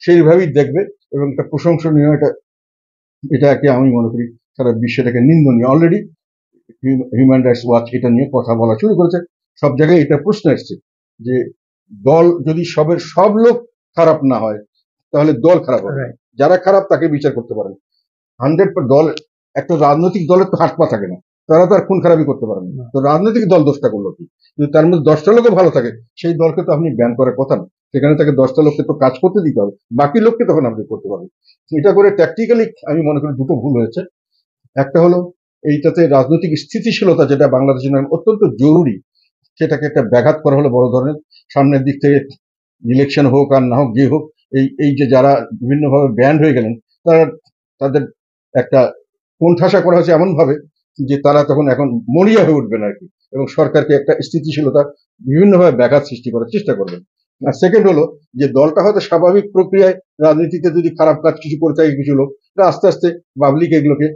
Speaker 2: সেইভাবেই দেখবে। এবং এটা প্রশংসনীয়, এটাকে আমি মনে করি সারা বিশ্বে এটাকে নিন্দনীয়। অলরেডি হিউম্যান রাইটস ওয়াচ এটা নিয়ে কথা বলা শুরু করেছে। সব জায়গায় এটা প্রশ্ন এসছে যে দল যদি সব লোক খারাপ না হয়, তাহলে দল খারাপ হবে।
Speaker 1: Right.
Speaker 2: যারা খারাপ তাকে বিচার করতে পারেন। 100 দল, একটা রাজনৈতিক দলের তো হাত পা থাকে না, তারা তো আর খুন খারাপই করতে পারেন না। তো রাজনৈতিক দল দোষটা করলো কি? যদি তার মধ্যে 10টা লোকও ভালো থাকে, সেই দলকে তো আপনি ব্যান করার কথা না। সেখানে তাকে 10টা লোককে তো কাজ করতে দিতে হবে, বাকি লোককে তখন আপনি করতে পারবেন। এটা করে ট্যাকটিক্যালি আমি মনে করি দুটো ভুল হয়েছে। একটা হলো এইটাতে রাজনৈতিক স্থিতিশীলতা, যেটা বাংলাদেশের জন্য অত্যন্ত জরুরি, সেটাকে একটা ব্যাঘাত করা হলো বড় ধরনের। সামনের দিক থেকে ইলেকশন হোক আর না হোক, যে হোক, এই যে যারা বিভিন্নভাবে ব্যান্ড হয়ে গেলেন, তারা তাদের একটা কোণঠাসা করা হয়েছে এমন ভাবে যে তারা তখন এখন মরিয়া হয়ে উঠবেন আর কি, এবং সরকারকে একটা স্থিতিশীলতা বিভিন্নভাবে ব্যাঘাত সৃষ্টি করার চেষ্টা করবেন। আর সেকেন্ড হলো যে দলটা হয়তো স্বাভাবিক প্রক্রিয়ায় রাজনীতিতে যদি খারাপ কাজ কিছু করে থাকে কিছু লোক, আস্তে আস্তে পাবলিক এগুলোকে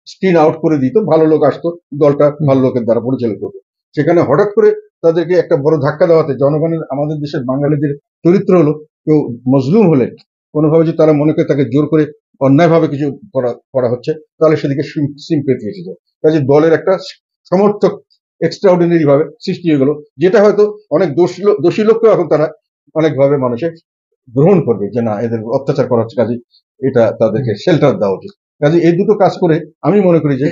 Speaker 2: স্ক্রিন আউট করে দিত, ভালো লোক আসতো, দলটা ভালো লোকের দ্বারা পরিচালিত হতো। সেখানে হঠাৎ করে তাদেরকে একটা বড় ধাক্কা দেওয়াতে জনগণের, আমাদের দেশের বাঙালিদের চরিত্র হলো, কেউ মজলুম হলে কোনোভাবে যদি তারা মনে করে তাকে জোর করে অন্যায়ভাবে কিছু করা হচ্ছে, তাহলে সেদিকে সিম্পেথি এসে যায়। কাজে দলের একটা সমর্থক এক্সট্রা অর্ডিনারি ভাবে সৃষ্টি হয়ে গেল, যেটা হয়তো অনেক দোষী লোককেও এখন তারা অনেকভাবে মানুষের গ্রহণ করবে যে না, এদের অত্যাচার করা হচ্ছে, কাজে এটা তাদেরকে শেল্টার দেওয়া উচিত। কাজে এই দুটো কাজ করে আমি মনে করি যে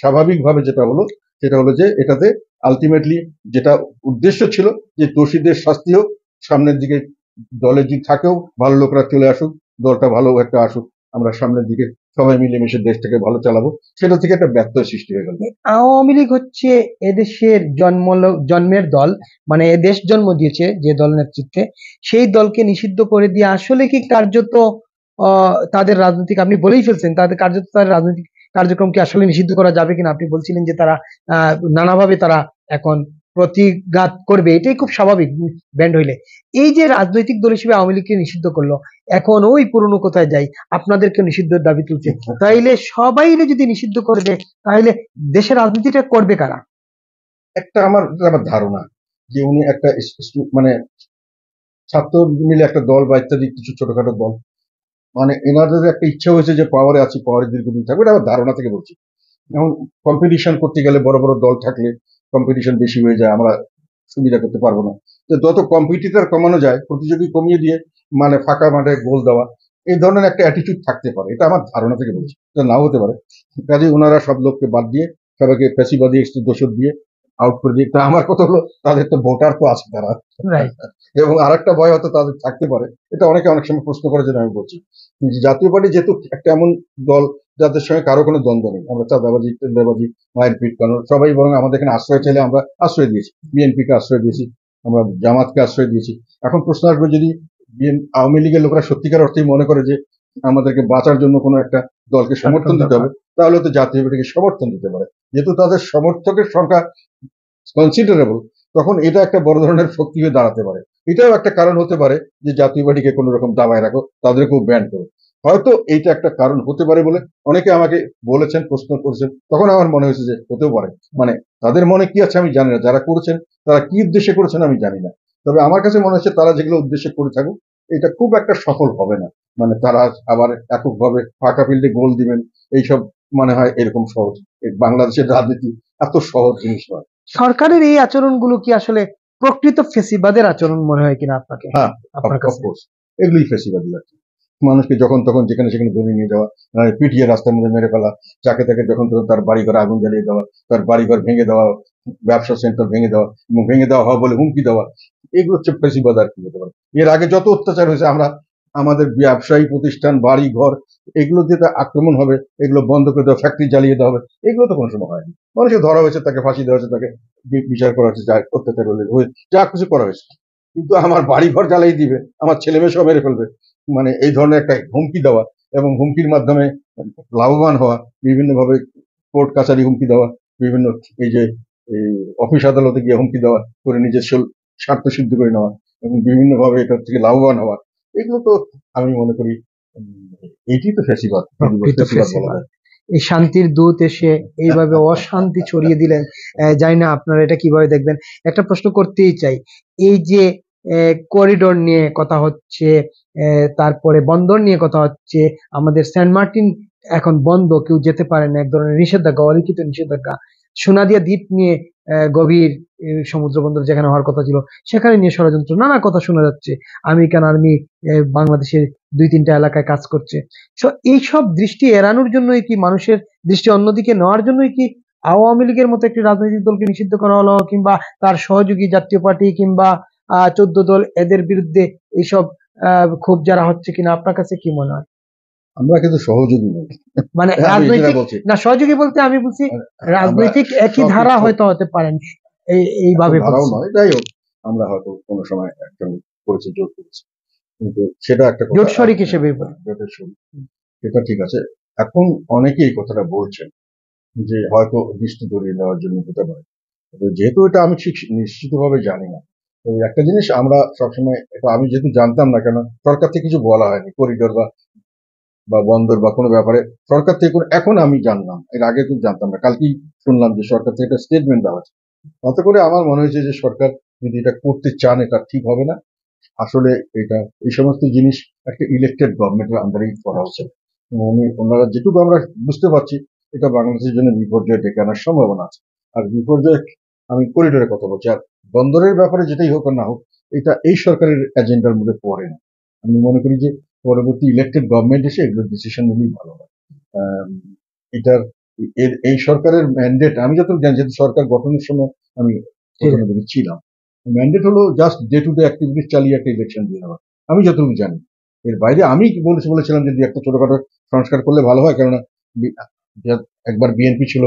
Speaker 2: স্বাভাবিকভাবে যেটা হলো সেটা হলো যে এটাতে আলটিমেটলি যেটা উদ্দেশ্য ছিল যে দোষীদের শাস্তি হোক, সামনের দিকে দলে যদি থাকেও ভালো লোকরা চলে আসুক, দলটা ভালো একটা আসুক, আমরা সামনের দিকে সবাই মিলেমিশে দেশটাকে ভালো চালাবো, সেটা থেকে একটা ব্যত্যয় সৃষ্টি হয়ে গেল।
Speaker 1: আওয়ামী লীগ হচ্ছে এদেশের জন্মের দল, মানে এদেশ জন্ম দিয়েছে যে দল নেতৃত্বে, সেই দলকে নিষিদ্ধ করে দিয়ে আসলে কি কার্যত তাদের রাজনৈতিক, আপনি বলেই ফেলছেন, তাদের রাজনৈতিক কার্যক্রম কি আসলে নিষিদ্ধ করা যাবে কিনা? আপনি বলছিলেন যে তারা নানাভাবে তারা এখন প্রতিঘাত করবে, এটাই খুব স্বাভাবিক ব্যান্ড হইলে। এই যে রাজনৈতিক দল হিসেবে আওয়ামী লীগকে নিষিদ্ধ করলো, এখন ওই পুরনো কোথায় যাই, আপনাদেরকে নিষিদ্ধের দাবি তুলছে, তাইলে সবাই যদি নিষিদ্ধ করে দেয়, তাহলে দেশের রাজনীতিটা করবে কারা?
Speaker 2: আমার ধারণা যে উনি একটা মানে ছাত্র মিলে একটা দল বা ইত্যাদি কিছু ছোটখাটো দল, মানে এনাদের একটা ইচ্ছা হয়েছে যে পাওয়ারে আছি, পাওয়ারে দীর্ঘদিন থাকবে, এটা আমার ধারণা থেকে বলছি। যেমন কম্পিটিশন করতে গেলে বড় বড় দল থাকলে কম্পিটিশন বেশি হয়ে যায়, আমরা সুবিধা করতে পারবো না। তো যত কম্পিটিটর কমানো যায়, প্রতিযোগী কমিয়ে দিয়ে মানে ফাঁকা মাঠে গোল দেওয়া, এই ধরনের একটা অ্যাটিটিউড থাকতে পারে, এটা আমার ধারণা থেকে বলছি, এটা নাও হতে পারে। কাজে ওনারা সব লোককে বাদ দিয়ে সবাইকে ফ্যাসিবাদী দোষর দিয়ে আউট করে দিয়ে, তা আমার কথা হলো তাদের তো ভোটার তো আছে তারা, এবং আরেকটা ভয় হয়তো তাদের থাকতে পারে, এটা অনেকে অনেক সময় প্রশ্ন করার জন্য আমি বলছি যে জাতীয় পার্টি যেহেতু একটা এমন দল যাদের সঙ্গে কারো কোনো দ্বন্দ্ব নেই, আমরা চাঁদাবাজি টেন্ডারবাজি মায়ের পিট কারণ সবাই, বরং আমাদের এখানে আশ্রয় চাইলে আমরা আশ্রয় দিয়েছি, বিএনপিকে আশ্রয় দিয়েছি, আমরা জামাতকে আশ্রয় দিয়েছি। এখন প্রশ্ন আসবে, যদি আওয়ামী লীগের লোকরা সত্যিকার অর্থেই মনে করে যে আমাদেরকে বাঁচার জন্য কোনো একটা দলকে সমর্থন দিতে হবে, তাহলে তো জাতীয় পার্টিকে সমর্থন দিতে পারে। যেহেতু তাদের সমর্থকের সংখ্যা কনসিডারেবল, তখন এটা একটা বড় ধরনের শক্তি হয়ে দাঁড়াতে পারে। এটাও একটা কারণ হতে পারে যে জাতীয় পার্টিকে কোন রকম দাবায় রাখো, তাদেরকেও ব্যান করো। হয়তো এইটা একটা কারণ হতে পারে বলে অনেকে আমাকে বলেছেন, প্রশ্ন করেছেন, তখন আমার মনে হয়েছে যে হতেও পারে। মানে তাদের মনে কি আছে আমি জানি না, যারা করেছেন তারা কি উদ্দেশ্যে করেছেন আমি জানি না, তবে আমার কাছে মনে হচ্ছে তারা যেগুলো উদ্দেশ্যে করে থাকুক, এটা খুব একটা সফল হবে না। মানে তারা আবার এককভাবে ফাঁকা ফিল্ডে গোল দিবেন, এইসব মনে হয় এরকম সহজ, বাংলাদেশের রাজনীতি এত সহজ জিনিস নয়।
Speaker 1: সরকারের এই আচরণগুলো কি আসলে প্রকৃত ফেসিবাদের আচরণ মনে হয় কিনা আপনাকে?
Speaker 2: হ্যাঁ, অফকোর্স এগুলোই ফেসিবাদী আর কি। মানুষকে যখন তখন যেখানে সেখানে ধরে নিয়ে যাওয়া, পিটিয়ে রাস্তার মধ্যে মেরে ফেলা, যাকে তাকে যখন তখন তার বাড়িঘর আগুন জ্বালিয়ে দেওয়া, তার বাড়িঘর ভেঙে দেওয়া, ব্যবসা সেন্টার ভেঙে দেওয়া এবং ভেঙে দেওয়া হয় বলে হুমকি দেওয়া, এগুলো হচ্ছে ফেসিবাদ আর কি হতে পারে। এর আগে যত অত্যাচার হয়েছে, আমরা আমাদের ব্যবসায়ী প্রতিষ্ঠান, বাড়ি ঘর, এগুলো যেটা আক্রমণ হবে, এগুলো বন্ধ করে দেওয়া, ফ্যাক্টরি জ্বালিয়ে দেওয়া হবে, এগুলো তো কোনো সময় হয়নি। মানুষকে ধরা হয়েছে, তাকে ফাঁসি দেওয়া হয়েছে, তাকে বিচার করা হয়েছে, যা অত্যাচার হলে যা কিছু করা হয়েছে। কিন্তু আমার বাড়ি ঘর জ্বালিয়ে দিবে, আমার ছেলে মেয়ে সব মেরে ফেলবে, মানে এই ধরনের একটা হুমকি দেওয়া, এবং হুমকির মাধ্যমে লাভবান হওয়া, বিভিন্নভাবে কোর্ট কাছারি হুমকি দেওয়া, বিভিন্ন এই যে অফিস আদালতে গিয়ে হুমকি দেওয়া করে নিজের স্বার্থ সিদ্ধ করে নেওয়া এবং বিভিন্নভাবে এটা থেকে লাভবান হওয়া, এগুলো তো আমি মনে করি এটি তো ফ্যাসিবাদ,
Speaker 1: প্রকৃত
Speaker 2: ফ্যাসিবাদ বলা
Speaker 1: ফেসিবাদ।
Speaker 2: যায়।
Speaker 1: এই শান্তির দূত এসে এইভাবে অশান্তি ছড়িয়ে দিলেন, জানি না আপনারা এটা কিভাবে দেখবেন। একটা প্রশ্ন করতেই চাই, এই যে করিডোর নিয়ে কথা হচ্ছে, তারপরে বন্দর নিয়ে কথা হচ্ছে, আমাদের সেন্ট মার্টিন এখন বন্ধ, কেউ যেতে পারে না, এক ধরনের নিষেধাজ্ঞা, অলিখিত নিষেধাজ্ঞা। সোনাদিয়া দ্বীপ নিয়ে গভীর সমুদ্র বন্দর যেখানে হওয়ার কথা ছিল সেখানে নিয়ে ষড়যন্ত্র, নানা কথা শোনা যাচ্ছে। আমেরিকান আর্মি বাংলাদেশের 2-3টা এলাকায় কাজ করছে। সো এইসব দৃষ্টি এড়ানোর জন্যই কি, মানুষের দৃষ্টি অন্যদিকে নেওয়ার জন্যই কি আওয়ামী লীগের মতো একটি রাজনৈতিক দলকে নিষিদ্ধ করা হলো, কিংবা তার সহযোগী জাতীয় পার্টি কিংবা 14 দল, এদের বিরুদ্ধে এইসব ক্ষোভ যারা হচ্ছে কিনা, আপনার কাছে কি মনে হয়?
Speaker 2: আমরা কিন্তু সহযোগী নই,
Speaker 1: মানে
Speaker 2: আমি যেটা
Speaker 1: রাজনৈতিক
Speaker 2: বলছি।
Speaker 1: না, সহযোগী বলতে আমি বলছি
Speaker 2: আমরা
Speaker 1: রাজনৈতিক একই
Speaker 2: সব
Speaker 1: ধারা
Speaker 2: সব
Speaker 1: হয়তো হতে পারেন, এইভাবে
Speaker 2: ধারাও
Speaker 1: বলছি।
Speaker 2: নয়, যাই হোক, আমরা হয়তো কোনো সময় একজন করেছি, জোর করেছি, কিন্তু সেটা একটা কথা।
Speaker 1: জোট শরিক হিসেবে বলি।
Speaker 2: জোটের শুরু, এটা ঠিক আছে। এখন অনেকে এই কথাটা বলছেন যে হয়তো দৃষ্টি ধরিয়ে দেওয়ার জন্য হতে পারে, তবে যেহেতু এটা আমি ঠিক নিশ্চিতভাবে জানি না। তো একটা জিনিস আমরা সবসময়, এটা আমি যেহেতু জানতাম না, কেন সরকার থেকে কিছু বলা হয়নি করিডোর বা বা বন্দর বা কোনো ব্যাপারে সরকার থেকে এখন আমি জানলাম, এর আগে তো জানতাম না, কালকেই শুনলাম যে সরকার থেকে একটা স্টেটমেন্ট দেওয়া হয়েছে। তাতে করে আমার মনে হয়েছে যে সরকার যদি এটা করতে চান এটা ঠিক হবে না। আসলে এটা এই সমস্ত জিনিস একটা ইলেকটেড গভর্নমেন্টের আন্ডারেই করা উচিত। ওনারা যেটুকু আমরা বুঝতে পারছি, এটা বাংলাদেশের জন্য বিপর্যয় ডেকে আনার সম্ভাবনা আছে। আর বিপর্যয়, আমি করিডোরের কথা বলছি, আর বন্দরের ব্যাপারে যেটাই হোক আর না হোক, এটা এই সরকারের এজেন্ডার মধ্যে পড়ে না। আমি মনে করি যে পরবর্তী ইলেকটেড গভর্নমেন্ট এসে এগুলোর ডিসিশন নিলেই ভালো হয়। আহ, এটার এই সরকারের ম্যান্ডেট আমি যতটুকু জানি, যেহেতু সরকার গঠনের সময় আমি প্রথমে দিকে ছিলাম, ম্যান্ডেট হলো just day to day activities চালিয়ে একটা ইলেকশন দিয়ে দেওয়া, আমি যতটুকু জানি। এর বাইরে আমি বলেছিলাম যে একটা ছোটখাটো সংস্কার করলে ভালো হয়, কেননা একবার বিএনপি ছিল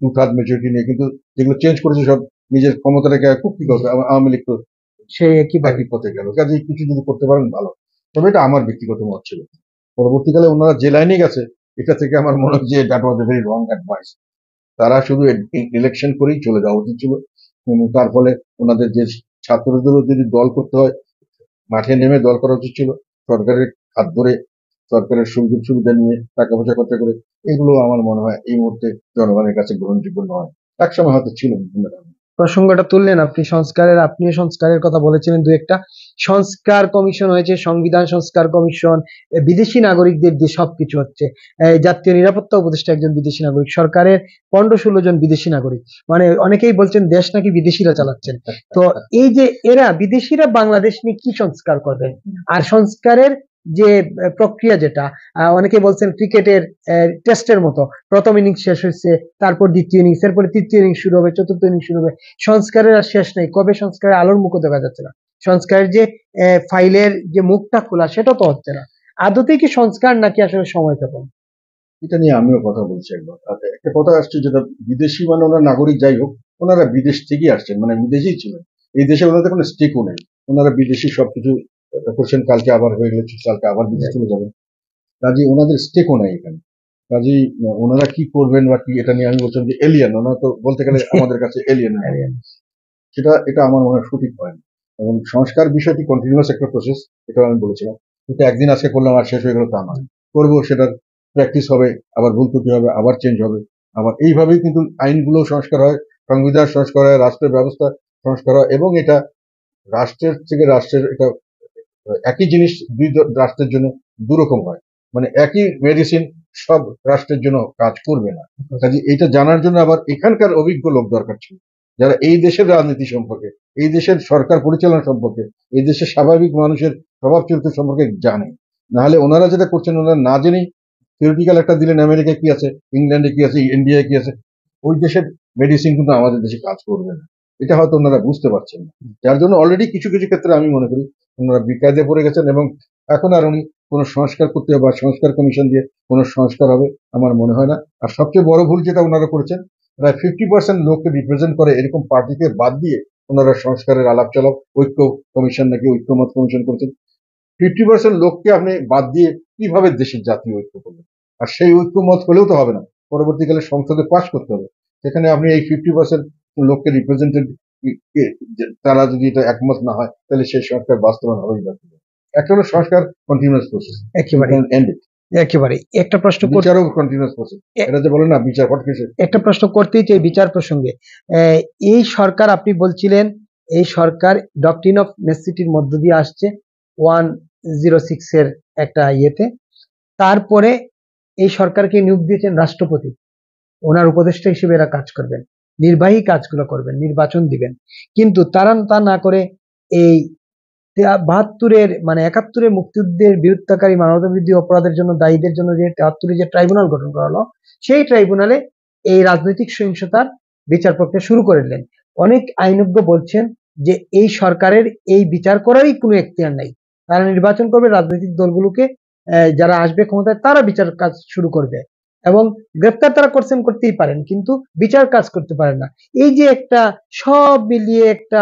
Speaker 2: 2/3 মেজরিটি নিয়ে, কিন্তু যেগুলো চেঞ্জ করেছে সব নিজের ক্ষমতা রেখে খুব কি করবে, আওয়ামী লীগ তো
Speaker 1: সেই একই
Speaker 2: একই পথে গেল, কাজে কিছু যদি করতে পারেন ভালো। তবে এটা আমার ব্যক্তিগত মত ছিল। পরবর্তীকালে ওনারা যে লাইনে গেছে, এটা থেকে আমার মনে হয় যে that was a very wrong advice. তারা শুধু ইলেকশন করেই চলে যাওয়া উচিত ছিল। তার ফলে ওনাদের যে ছাত্রদেরও যদি দল করতে হয়, মাঠে নেমে দল করা উচিত ছিল, সরকারের হাত ধরে, সরকারের সুযোগ সুবিধা নিয়ে, টাকা পয়সা খরচা করে। এগুলো আমার মনে হয় এই মুহূর্তে জনগণের কাছে গ্রহণযোগ্য নয়। একসময় হয়তো ছিল বিভিন্ন কারণে।
Speaker 1: প্রসঙ্গটা তুললেন আপনি সংস্কারের, আপনিও সংস্কারের কথা বলেছিলেন। দু একটা সংস্কার কমিশন হয়েছে, সংবিধান সংস্কার কমিশন, বিদেশি নাগরিকদের দিয়ে সবকিছু হচ্ছে। জাতীয় নিরাপত্তা উপদেষ্টা একজন বিদেশি নাগরিক, সরকারের 15-16 জন বিদেশি নাগরিক। মানে অনেকেই বলছেন দেশ নাকি বিদেশিরা চালাচ্ছেন। তো এই যে এরা বিদেশিরা বাংলাদেশ নিয়ে কি সংস্কার করবেন? আর সংস্কারের যে প্রক্রিয়া, যেটা অনেকে বলছেন ক্রিকেটের টেস্টের মতো, প্রথম ইনিংস শেষ হয়েছে, তারপর দ্বিতীয় ইনিংস, এরপরে তৃতীয় ইনিংস শুরু হবে, চতুর্থ ইনিংস শুরু হবে। সংস্কারের আর শেষ নেই, কবে সংস্কারের আলোর মুখও দেখা যাচ্ছে না। সংস্কারের যে ফাইলের যে মুখটা খোলা, সেটা তো হচ্ছে না। আদতে কি সংস্কার, নাকি আসলে সময় ক্ষেপণ?
Speaker 2: এটা নিয়ে আমিও কথা বলছি একবার। একটা কথা আসছে, যেটা বিদেশি মানে ওনারা নাগরিক যাই হোক, ওনারা বিদেশ থেকেই আসছেন, মানে বিদেশেই ছিলেন, এই দেশে ওনাদের কোনো স্টেকও নেই। ওনারা বিদেশি সবকিছু করছেন, কালকে আবার হয়ে গেলে কালকে আবার বিদেশ চলে যাবেন, কাজে ওনাদের স্টেকও নেই এখানে। কাজেই ওনারা কি করবেন বা কি, এটা নিয়ে আমি বলছিলাম যে এলিয়ান, ওনারা তো বলতে গেলে আমাদের কাছে এলিয়ান। এটা আমার মনে হয় সঠিক হয় না। এবং সংস্কার বিষয়টি কন্টিনিউয়াস একটা প্রসেস, এটা আমি বলেছিলাম। এটা একদিন আজকে করলাম আর শেষ হয়ে গেল তা নয়, করবো, সেটার প্র্যাকটিস হবে, আবার ভুল ত্রুটি হবে, আবার চেঞ্জ হবে। আবার এইভাবেই কিন্তু আইনগুলো সংস্কার হয়, সংবিধান সংস্কার হয়, রাষ্ট্রের ব্যবস্থা সংস্কার হয়, এবং এটা রাষ্ট্রের থেকে রাষ্ট্রের, এটা একই জিনিস রাষ্ট্রের জন্য দুরকম হয়। মানে একই মেডিসিন সব রাষ্ট্রের জন্য কাজ করবে না। কাজে এটা জানার জন্য আবার এখানকার অভিজ্ঞ লোক দরকার ছিল, যারা এই দেশের রাজনীতি সম্পর্কে, এই দেশের সরকার পরিচালনা সম্পর্কে, এই দেশের স্বাভাবিক মানুষের স্বভাব চরিত্র সম্পর্কে জানে। নাহলে ওনারা যেটা করছেন, ওনারা না জেনেই থিওরিটিক্যাল একটা দিলেন, আমেরিকা কি আছে, ইংল্যান্ডে কি আছে, ইন্ডিয়ায় কি আছে, ওই দেশের মেডিসিন কিন্তু আমাদের দেশে কাজ করবে না। এটা হয়তো ওনারা বুঝতে পারছেন না, যার জন্য অলরেডি কিছু কিছু ক্ষেত্রে আমি মনে করি ওনারা বিকায়দে পড়ে গেছেন। এবং এখন আর উনি কোনো সংস্কার করতে হবে বা সংস্কার কমিশন দিয়ে কোনো সংস্কার হবে আমার মনে হয় না। আর সবচেয়ে বড় ভুল যেটা ওনারা করেছেন, প্রায় 50% লোককে রিপ্রেজেন্ট করে এরকম পার্টিকে বাদ দিয়ে ওনারা সংস্কারের আলাপ চালাপ, ঐক্য কমিশন নাকি ঐক্যমত কমিশন করেছেন। 50% লোককে আপনি বাদ দিয়ে কিভাবে দেশের জাতীয় ঐক্য করবেন? আর সেই ঐক্যমত হলেও তো হবে না, পরবর্তীকালে সংসদে পাশ করতে হবে। সেখানে আপনি এই 50% লোককে রিপ্রেজেন্টেড, তারা যদি এটা একমত না হয়, তাহলে সেই সংস্কার বাস্তবায়ন হবেই না। একটা হলো সংস্কার কন্টিনিউয়াস প্রসেস,
Speaker 1: একেবারে একেবারে একটা প্রশ্ন
Speaker 2: বিচারও কন্টিনিউয়াস প্রসেস। এটা যে বলে না বিচার হটকেছে,
Speaker 1: একটা প্রশ্ন করতেই চাই বিচার প্রসঙ্গে। এই সরকার, আপনি বলছিলেন এই সরকার ডক্ট্রিন অফ নেসেসিটির মধ্য দিয়ে আসছে 106 এর একটা ইয়েতে। তারপরে এই সরকারকে নিয়োগ দিয়েছেন রাষ্ট্রপতি, ওনার উপদেষ্টা হিসেবে এরা কাজ করবেন, নির্বাহী কাজগুলো করবেন, নির্বাচন দিবেন। কিন্তু তারা তা না করে এই 72-এর মানে 71-এর মুক্তিযুদ্ধের বিরুদ্ধকারী মানবতাবিরোধী অপরাধের জন্য দায়ীদের জন্য যে 73-এ যে ট্রাইব্যুনাল গঠন করা হলো, সেই ট্রাইব্যুনালে এই রাজনৈতিক সহিংসতার বিচার প্রক্রিয়া শুরু করে দিলেন। অনেক আইনজ্ঞ বলছেন যে এই সরকারের এই বিচার করারই কোনো এখতিয়ার নাই, তারা নির্বাচন করবে, রাজনৈতিক দলগুলোকে যারা আসবে ক্ষমতায় তারা বিচার কাজ শুরু করবে, এবং গ্রেপ্তার তারা করতেই পারেন, কিন্তু বিচার কাজ করতে পারেন না। এই যে একটা সব মিলিয়ে একটা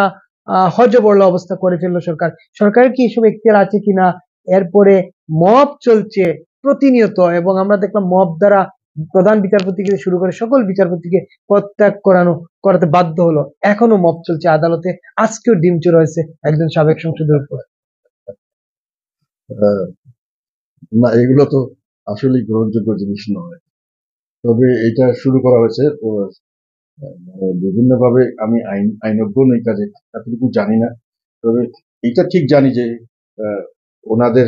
Speaker 1: হযবরল অবস্থা করে ফেললো সরকার। সরকারের কি এসব এখতিয়ার আছে কিনা? এরপরে মব চলছে প্রতিনিয়ত, এবং আমরা দেখলাম মব দ্বারা প্রধান বিচারপতিকে শুরু করে সকল বিচারপতিকে পদত্যাগ করাতে বাধ্য হলো। এখনো মব চলছে আদালতে, আজকেও ডিম চুর হয়েছে একজন সাবেক সংসদের উপর।
Speaker 2: না, এগুলো তো আসলে গ্রহণযোগ্য জিনিস নয়। তবে এটা শুরু করা হয়েছে বিভিন্ন ভাবে। আমি আইনজ্ঞ নই, কাজে এতটুকু জানি না। তবে এটা ঠিক জানি যে ওনাদের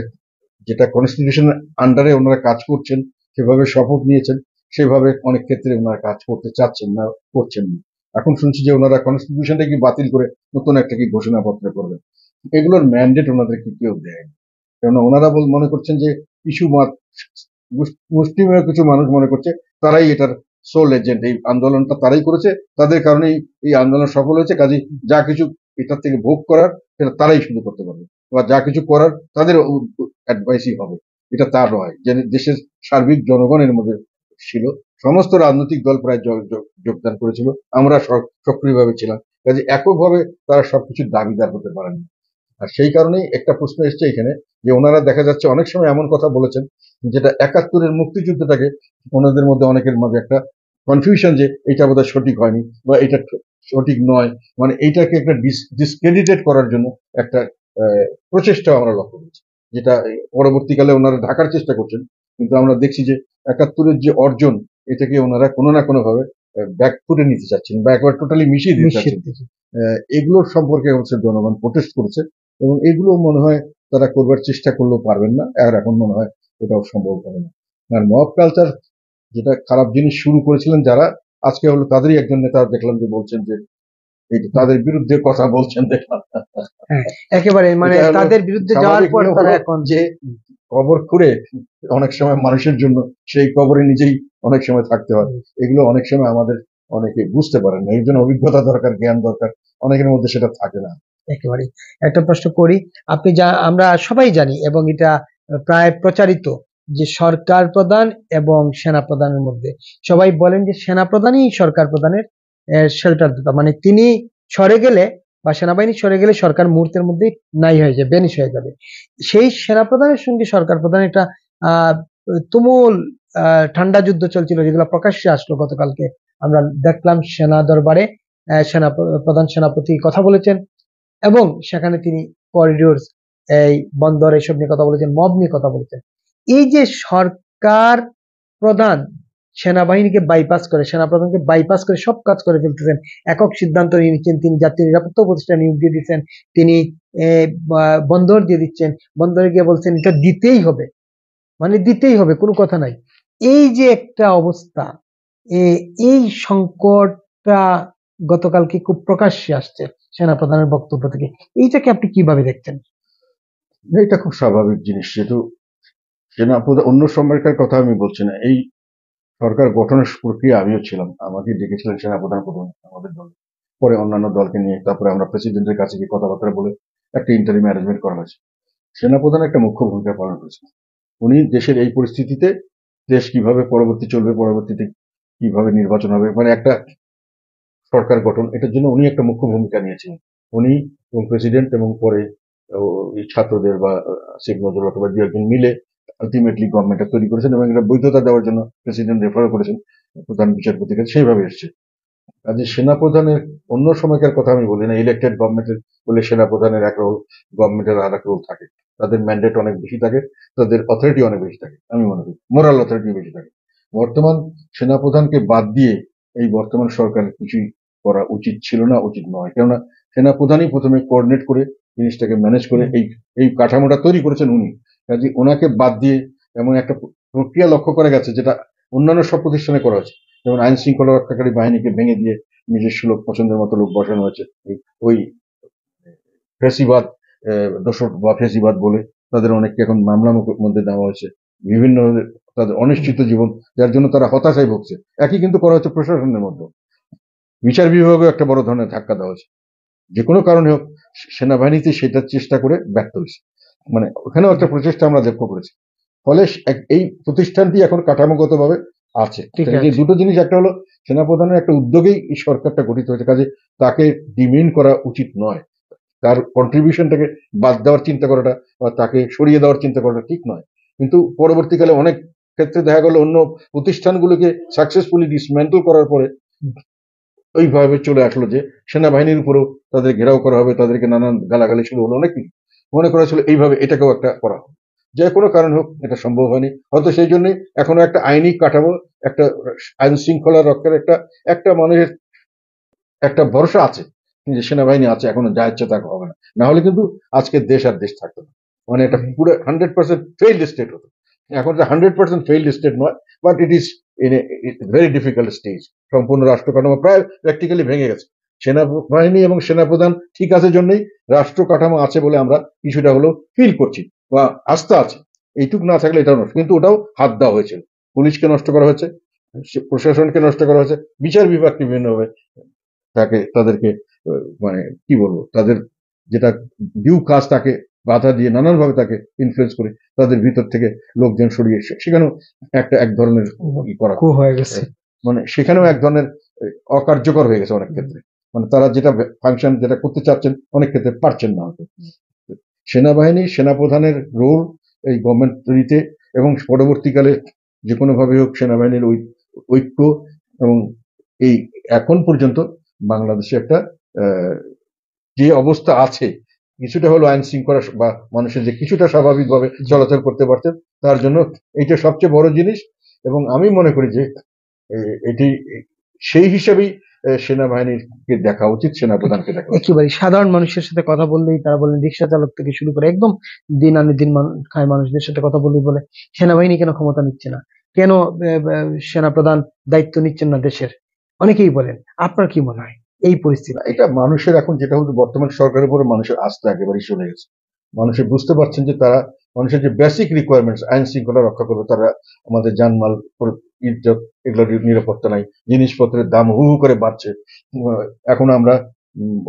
Speaker 2: যেটা কনস্টিটিউশন আন্ডারে ওনারা কাজ করছেন, সেভাবে শপথ নিয়েছেন, সেভাবে অনেক ক্ষেত্রে ওনারা কাজ করতে চাচ্ছেন না, করছেন না। এখন শুনছি যে ওনারা কনস্টিটিউশনটা কি বাতিল করে নতুন একটা কি ঘোষণাপত্র করবেন। এগুলোর ম্যান্ডেট ওনাদেরকে কেউ দেয়, কেননা ওনারা মনে করছেন যে কিছু মুষ্টিমেয় কিছু মানুষ মনে করছে তারাই এটার সোল এজেন্ট, এই আন্দোলনটা তারাই করেছে, তাদের কারণেই এই আন্দোলন সফল হয়েছে, কাজে যা কিছু এটার থেকে ভোগ করার সেটা তারাই শুরু করতে পারবে, বা যা কিছু করার তাদের অ্যাডভাইসই হবে। এটা তার নয়, যে দেশের সার্বিক জনগণের মধ্যে ছিল, সমস্ত রাজনৈতিক দল প্রায় যোগদান করেছিল, আমরা সক্রিয়ভাবে ছিলাম, কাজে এককভাবে তারা সবকিছুর দাবিদার হতে পারেন। আর সেই কারণেই একটা প্রশ্ন এসছে এখানে, যে ওনারা দেখা যাচ্ছে অনেক সময় এমন কথা বলেছেন যেটা 71-এর মুক্তিযুদ্ধটাকে ওনাদের মধ্যে অনেকের মাঝে একটা কনফিউশন, যে এটা বোধহয় সঠিক হয়নি বা এটা সঠিক নয়, মানে এইটাকে একটা ডিসক্রেডিটেড করার জন্য একটা প্রচেষ্টা আমরা লক্ষ্য করছি, যেটা পরবর্তীকালে ওনারা ঢাকার চেষ্টা করছেন। কিন্তু আমরা দেখছি যে 71-এর যে অর্জন, এটাকে ওনারা কোনো না কোনো ভাবে ব্যাকফুটে নিতে চাচ্ছেন বা একবার টোটালি মিশিয়ে দিতে চাচ্ছেন। এগুলোর সম্পর্কে হচ্ছে জনগণ প্রোটেস্ট করেছে, এবং এগুলো মনে হয় তারা করবার চেষ্টা করলেও পারবেন না, আর এখন মনে হয় এটাও সম্ভব হবে না। আর মব কালচার যেটা খারাপ জিনিস শুরু করেছিলেন যারা, আজকে হলো তাদেরই একজন নেতা দেখলাম যে বলছেন যে তাদের বিরুদ্ধে কথা বলছেন, দেখলাম।
Speaker 1: একেবারে মানে তাদের বিরুদ্ধে যাওয়ার পর তারা এখন
Speaker 2: যে কবর খুঁড়ে অনেক সময় মানুষের জন্য সেই কবরে নিজেই অনেক সময় থাকতে হয়, এগুলো অনেক সময় আমাদের অনেকে বুঝতে পারেন না, এর জন্য অভিজ্ঞতা দরকার, জ্ঞান দরকার, অনেকের মধ্যে সেটা থাকে না।
Speaker 1: একেবারে একটা প্রশ্ন করি, আপনি আমরা সবাই জানি এবং এটা প্রায় প্রচারিত যে সরকার প্রধান এবং সেনা প্রধানের মধ্যে সবাই বলেন যে সেনা প্রধানই সরকার প্রধানের শেল্টার দাতা, মানে তিনি সরে গেলে বা সেনাবাহিনী সরে গেলে সরকার মুহূর্তের মধ্যে নাই হয়ে যাবে, বেনিশ হয়ে যাবে। সেই সেনা প্রধানের সঙ্গে সরকার প্রধানের একটা তুমুল ঠান্ডা যুদ্ধ চলছিল, যেগুলো প্রকাশ্যে আসলো গতকালকে। আমরা দেখলাম সেনা দরবারে সেনা প্রধান সেনাপতি কথা বলেছেন, এবং সেখানে তিনি করিডোর, এই বন্দর, এসব নিয়ে কথা বলেছেন, মব নিয়ে কথা বলেছেন। এই যে সরকার প্রধান সেনাবাহিনীকে বাইপাস করে, সেনাপ্রধানকে বাইপাস করে সব কাজ করে ফেলতেছেন, একক সিদ্ধান্ত নিয়ে নিচ্ছেন, তিনি জাতীয় নিরাপত্তা উপদেষ্টা নিয়োগ দিয়ে দিচ্ছেন, তিনি বন্দর দিয়ে দিচ্ছেন, বন্দরে গিয়ে বলছেন এটা দিতেই হবে, মানে দিতেই হবে, কোনো কথা নাই। এই যে একটা অবস্থা, এই সংকটটা গতকালকে খুব প্রকাশ্যে আসছে সেনাপ্রধানের বক্তব্য থেকে, এইটাকে আপনি কিভাবে দেখছেন?
Speaker 2: এটা খুব স্বাভাবিক জিনিস, যেহেতু সেনাপ্রধান, অন্য সরকারের কথা আমি বলছি না, এই সরকার গঠনের প্রক্রিয়া আমিও ছিলাম, আমাকে ডেকেছিলেন সেনাপ্রধান প্রথমে আমাদের দল, পরে অন্যান্য দলকে নিয়ে, তারপরে আমরা প্রেসিডেন্টের কাছে গিয়ে কথাবার্তা বলে একটা ইন্টারিম অ্যারেঞ্জমেন্ট করা হয়েছে। সেনাপ্রধান একটা মুখ্য ভূমিকা পালন করেছেন। উনি দেশের এই পরিস্থিতিতে দেশ কিভাবে পরবর্তী চলবে, পরবর্তীতে কিভাবে নির্বাচন হবে, মানে একটা সরকার গঠন, এটার জন্য উনি একটা মুখ্য ভূমিকা নিয়েছেন। উনি এবং প্রেসিডেন্ট এবং পরে এই ছাত্রদের বা শেখ নজরুল অথবা দু একজন মিলে আলটিমেটলি গভর্নমেন্টটা তৈরি করেছেন এবং এটা বৈধতা দেওয়ার জন্য প্রেসিডেন্ট রেফার করেছেন প্রধান বিচারপতির কাছে, সেইভাবে এসছে। কাজে সেনাপ্রধানের অন্য সময়কার কথা আমি বলি না, ইলেক্টেড গভর্নমেন্টের বলে সেনাপ্রধানের এক রোল, গভর্নমেন্টের আর এক রোল থাকে, তাদের ম্যান্ডেট অনেক বেশি থাকে, তাদের অথরিটি অনেক বেশি থাকে, আমি মনে করি মোরাল অথরিটি বেশি থাকে। বর্তমান সেনাপ্রধানকে বাদ দিয়ে এই বর্তমান সরকারের কিছুই করা উচিত ছিল না, উচিত নয়। কেননা সেনাপ্রধানই প্রথমে কোঅর্ডিনেট করে জিনিসটাকে ম্যানেজ করে এই কাঠামোটা তৈরি করেছেন উনি। কাজে ওনাকে বাদ দিয়ে এমন একটা প্রক্রিয়া লক্ষ্য করা গেছে যেটা অন্যান্য সব প্রতিষ্ঠানে করা হয়েছে, যেমন আইন শৃঙ্খলা রক্ষাকারী বাহিনীকে ভেঙে দিয়ে নিজস্ব লোক, পছন্দের মতো লোক বসানো হয়েছে ওই ফেসিবাদ দোষক বা ফেসিবাদ বলে তাদের অনেককে এখন মামলার মধ্যে দেওয়া হয়েছে, বিভিন্ন তাদের অনিশ্চিত জীবন, যার জন্য তারা হতাশায় ভুগছে। একই কিন্তু করা হচ্ছে প্রশাসনের মধ্যে, বিচার বিভাগেও একটা বড় ধরনের ধাক্কা দেওয়া হয়েছে। যে কোনো কারণে হোক সেনাবাহিনীতে সেটার চেষ্টা করে ব্যর্থ হয়েছে, মানে ওখানেও একটা প্রচেষ্টা আমরা লক্ষ্য করেছি। ফলে এই প্রতিষ্ঠানটি এখন কাঠামোগতভাবে আছে। যে দুটো জিনিস, একটা হলো সেনাপ্রধানের একটা উদ্যোগেই এই সরকারটা গঠিত হয়েছে, কাজে তাকে ডিমিন করা উচিত নয়, তার কন্ট্রিবিউশনটাকে বাদ দেওয়ার চিন্তা করাটা বা তাকে সরিয়ে দেওয়ার চিন্তা করাটা ঠিক নয়। কিন্তু পরবর্তীকালে অনেক ক্ষেত্রে দেখা গেল অন্য প্রতিষ্ঠানগুলোকে সাকসেসফুলি ডিসমেন্টল করার পরে ওইভাবে চলে আসলো যে সেনাবাহিনীর উপরেও তাদের ঘেরাও করা হবে, তাদেরকে নানান গালাগালি শুরু হলো, অনেক কিছু মনে করা ছিল এইভাবে এটাকেও একটা করা হবে। যে কোনো কারণ হোক এটা সম্ভব হয়নি, হয়তো সেই জন্যই এখনো একটা আইনি কাঠামো, একটা আইন শৃঙ্খলা রক্ষার একটা মানুষের একটা ভরসা আছে যে সেনাবাহিনী আছে, এখনো যা ইচ্ছে তা হবে না, না হলে কিন্তু আজকে দেশ আর দেশ থাকতো না, মানে এটা পুরো 100% ফেইল্ড স্টেট হতো। এখন 100% ফেইল্ড স্টেট নয়, but it is in a very difficult stage. সম্পূর্ণ রাষ্ট্র কাঠামো প্রায় প্র্যাকটিক্যালি ভেঙে গেছে। সেনাবাহিনী এবং সেনাপ্রধান ঠিক আছে জন্যই রাষ্ট্র কাঠামো আছে বলে আমরা কিছুটা হলেও ফিল করছি বা আস্থা আছে। এইটুক না থাকলে এটাও নষ্ট, কিন্তু ওটাও হাত দেওয়া হয়েছিল, পুলিশকে নষ্ট করা হয়েছে, প্রশাসনকে নষ্ট করা হয়েছে, বিচার বিভাগকে বিভিন্নভাবে তাদেরকে মানে কি বলবো, তাদের যেটা ডিউ কাজ তাকে বাধা দিয়ে নানানভাবে তাকে ইনফ্লুয়েন্স করে তাদের ভিতর থেকে লোকজন সরিয়ে সেখানেও এক ধরনের করা হয়ে গেছে, মানে সেখানেও এক ধরনের অকার্যকর হয়ে গেছে অনেক ক্ষেত্রে, মানে তারা যেটা ফাংশন যেটা করতে চাচ্ছেন অনেক ক্ষেত্রে পারছেন না হয়তো। সেনাবাহিনী সেনাপ্রধানের রোল এই গভর্নমেন্ট তৈরিতে এবং পরবর্তীকালে যে কোনো ভাবে হোক সেনাবাহিনীর ঐক্য এবং এই এখন পর্যন্ত বাংলাদেশে একটা যে অবস্থা আছে, কিছুটা হলো আইন শৃঙ্খলা বা মানুষের যে কিছুটা স্বাভাবিকভাবে চলাচল করতে পারছেন, তার জন্য এইটা সবচেয়ে বড় জিনিস। এবং আমি মনে করি যে এটি সেই হিসাবেই সেনাবাহিনীকে দেখা উচিত, সেনাপ্রধানকে দেখা উচিত।
Speaker 1: একেবারে সাধারণ মানুষের সাথে কথা বললেই তারা বলেন, রিক্সা চালক থেকে শুরু করে একদম দিন আনে দিন খায় মানুষদের সাথে কথা বললেই বলে সেনাবাহিনী কেন ক্ষমতা নিচ্ছে না, কেন সেনাপ্রধান দায়িত্ব নিচ্ছেন না দেশের, অনেকেই বলেন। আপনার কি মনে হয় এই পরিস্থিতি?
Speaker 2: এটা মানুষের এখন যেটা হচ্ছে বর্তমান সরকারের উপরে মানুষের আস্থা একেবারেই চলে গেছে। মানুষের বুঝতে পারছেন যে তারা মানুষের যে বেসিক রিকোয়ারমেন্টস, আইন শৃঙ্খলা রক্ষা করবে, তারা আমাদের জানমাল ইজ্জত এগুলোর নিরাপত্তা নাই, জিনিসপত্রের দাম হু হু করে বাড়ছে। এখন আমরা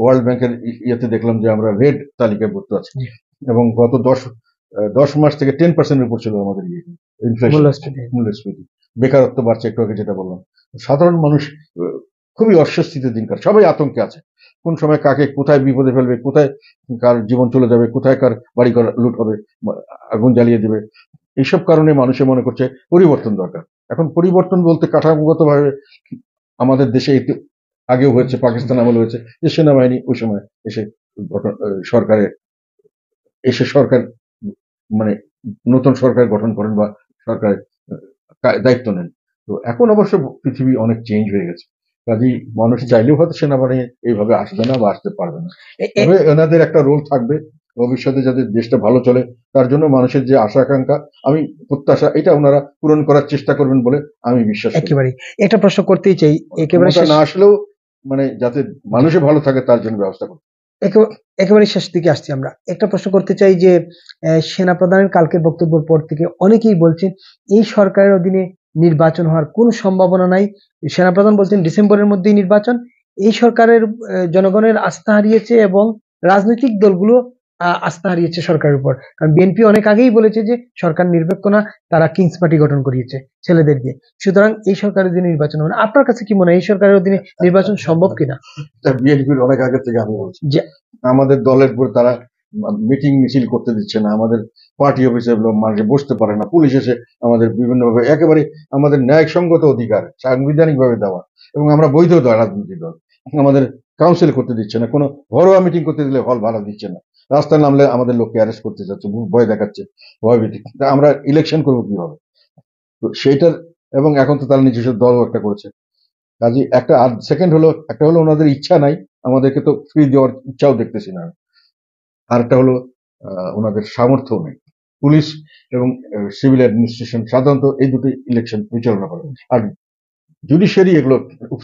Speaker 2: ওয়ার্ল্ড ব্যাংকের ইয়েতে দেখলাম যে আমরা রেড তালিকায় ভুক্ত আছি এবং গত 10 মাস থেকে 10% উপর ছিল আমাদের ইনফ্লেশন, মূল্যস্ফীতি, বেকারত্ব বাড়ছে, একটু আগে যেটা বললাম। সাধারণ মানুষ খুবই অস্বস্তিতে দিন কাটে, সবাই আতঙ্কে আছে, কোন সময় কাকে কোথায় বিপদে ফেলবে, কোথায় কার জীবন চলে যাবে, কোথায় কার বাড়ি ঘর লুট হবে, আগুন জ্বালিয়ে দেবে। এইসব কারণে মানুষে মনে করছে পরিবর্তন দরকার। এখন পরিবর্তন বলতে কাঠামোগতভাবে আমাদের দেশে আগেও হয়েছে, পাকিস্তান আমল হয়েছে, যে সেনাবাহিনী ওই সময় এসে সরকারে সরকার মানে নতুন সরকার গঠন করেন বা সরকারের দায়িত্ব নেন। তো এখন অবশ্য পৃথিবী অনেক চেঞ্জ হয়ে গেছে, কাজেই মানুষ চাইলেও হয়তো সেনাবাহিনী এইভাবে আসবে না বা আসতে পারবে না, তবে এনাদের একটা রোল থাকবে ভবিষ্যতে যাতে দেশটা ভালো চলে, তার জন্য মানুষের যে আশা আকাঙ্ক্ষা, আমি প্রত্যাশা, এটা ওনারা পূরণ করার চেষ্টা করবেন বলে আমি বিশ্বাস করি।
Speaker 1: একেবারে একটা প্রশ্ন করতেই চাই, একেবারে
Speaker 2: না আসলেও মানে যাতে মানুষে ভালো থাকে তার জন্য ব্যবস্থা করতে।
Speaker 1: একেবারে শেষ দিকে আসছি আমরা, একটা প্রশ্ন করতে চাই যে সেনাপ্রধানের কালকের বক্তব্যের পর থেকে অনেকেই বলছেন এই সরকারের অধীনে নির্বাচন হওয়ার কোনো সম্ভাবনা নাই। সেনাপ্রধান বলছেন ডিসেম্বরের মধ্যেই নির্বাচন। এই সরকারের জনগণের আস্থা হারিয়েছে এবং রাজনৈতিক দলগুলো আস্থা হারিয়েছে সরকারের উপর, কারণ বিএনপি অনেক আগেই বলেছে যে সরকার নিরপেক্ষ না, তারা কিংস পার্টি গঠন করিয়েছে ছেলেদের দিয়ে। সুতরাং এই সরকারের অধীনে নির্বাচন হবে না। আপনার কাছে কি মনে হয় এই সরকারের অধীনে নির্বাচন সম্ভব কিনা?
Speaker 2: বিএনপির অনেক আগে থেকে আমি বলছি যে আমাদের দলের উপর তারা মিটিং মিছিল করতে দিচ্ছে না, আমাদের পার্টি অফিসে মানুষ বসতে পারে না, পুলিশ এসে আমাদের বিভিন্নভাবে একেবারে আমাদের ন্যায়সঙ্গত অধিকার সাংবিধানিক ভাবে দেওয়া এবং আমরা বৈধ দল, রাজনৈতিক দল, আমাদের কাউন্সিল করতে দিচ্ছে না, কোনো ঘরোয়া মিটিং করতে দিলে হল ভাড়া দিচ্ছে না, রাস্তায় নামলে আমাদের লোককে অ্যারেস্ট করতে যাচ্ছে, ভয় দেখাচ্ছে, ভয়ভীতি। তা আমরা ইলেকশন করবো কিভাবে? তো সেইটার, এবং এখন তো তারা নিজস্ব দলও একটা করেছে। কাজে একটা আর সেকেন্ড হলো, একটা হলো ওনাদের ইচ্ছা নাই, আমাদেরকে তো ফ্রি দেওয়ার ইচ্ছাও দেখতেছি না। আর একটা হলো ওনাদের সামর্থ্য নেই। পুলিশ এবং সিভিল অ্যাডমিনিস্ট্রেশন সাধারণত এই দুটি ইলেকশন পরিচালনা করে, আর জুডিশিয়ারি এগুলো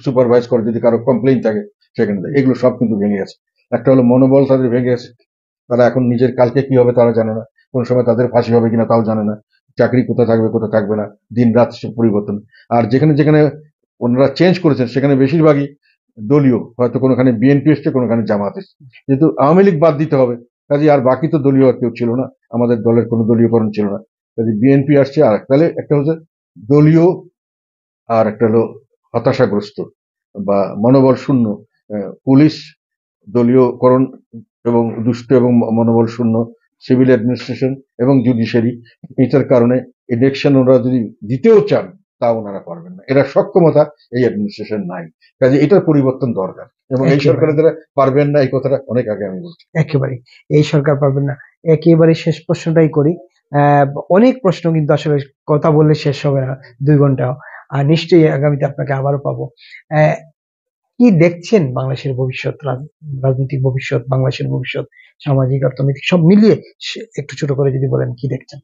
Speaker 2: সুপারভাইজ করে, যদি কারো কমপ্লেইন থাকে সেখানে দেয়। এগুলো সব কিন্তু ভেঙে গেছে। একটা হলো মনোবল তাদের ভেঙে গেছে, তারা এখন নিজের কালকে কি হবে তারা জানে না, কোন সময় তাদের ফাঁসি হবে কিনা তাও জানে না, চাকরি কোথায় থাকবে কোথায় থাকবে না, দিন রাত পরিবর্তন। আর যেখানে যেখানে ওনারা চেঞ্জ করেছেন সেখানে বেশিরভাগই দলীয়, হয়তো কোনোখানে বিএনপি এসছে, কোনোখানে জামাত এসছে, যেহেতু আওয়ামী লীগ বাদ দিতে হবে, কাজে আর বাকি তো দলীয় আর কেউ ছিল না, আমাদের দলের কোনো দলীয়করণ ছিল না, কাজে বিএনপি আসছে। আর তাহলে একটা হচ্ছে দলীয়, আর একটা হলো হতাশাগ্রস্ত বা মনোবল শূন্য পুলিশ, দলীয়করণ এবং দুষ্ট এবং মনোবল শূন্য সিভিল অ্যাডমিনিস্ট্রেশন এবং জুডিশিয়ারি। এটার কারণে ইলেকশন ওরা যদি দিতেও চান তা ওনারা পারবেন না, এরা সক্ষমতা এই অ্যাডমিনিস্ট্রেশন নাই, কাজে এটার পরিবর্তন দরকার। এবং এই সরকারের দ্বারা পারবেন না, এই কথাটা অনেক আগে আমি বলছি।
Speaker 1: একেবারে এই সরকার পারবেন না। একেবারে শেষ প্রশ্নটাই করি। আহ, অনেক প্রশ্ন কিন্তু আসলে কথা বললে শেষ হবে না 2 ঘন্টাও। আর নিশ্চয়ই আগামীতে আপনাকে আবারও পাবো। আহ, কি দেখছেন বাংলাদেশের ভবিষ্যৎ, রাজনৈতিক ভবিষ্যৎ, বাংলাদেশের ভবিষ্যৎ, সামাজিক অর্থনৈতিক সব মিলিয়ে একটু ছোট করে যদি বলেন কি দেখছেন?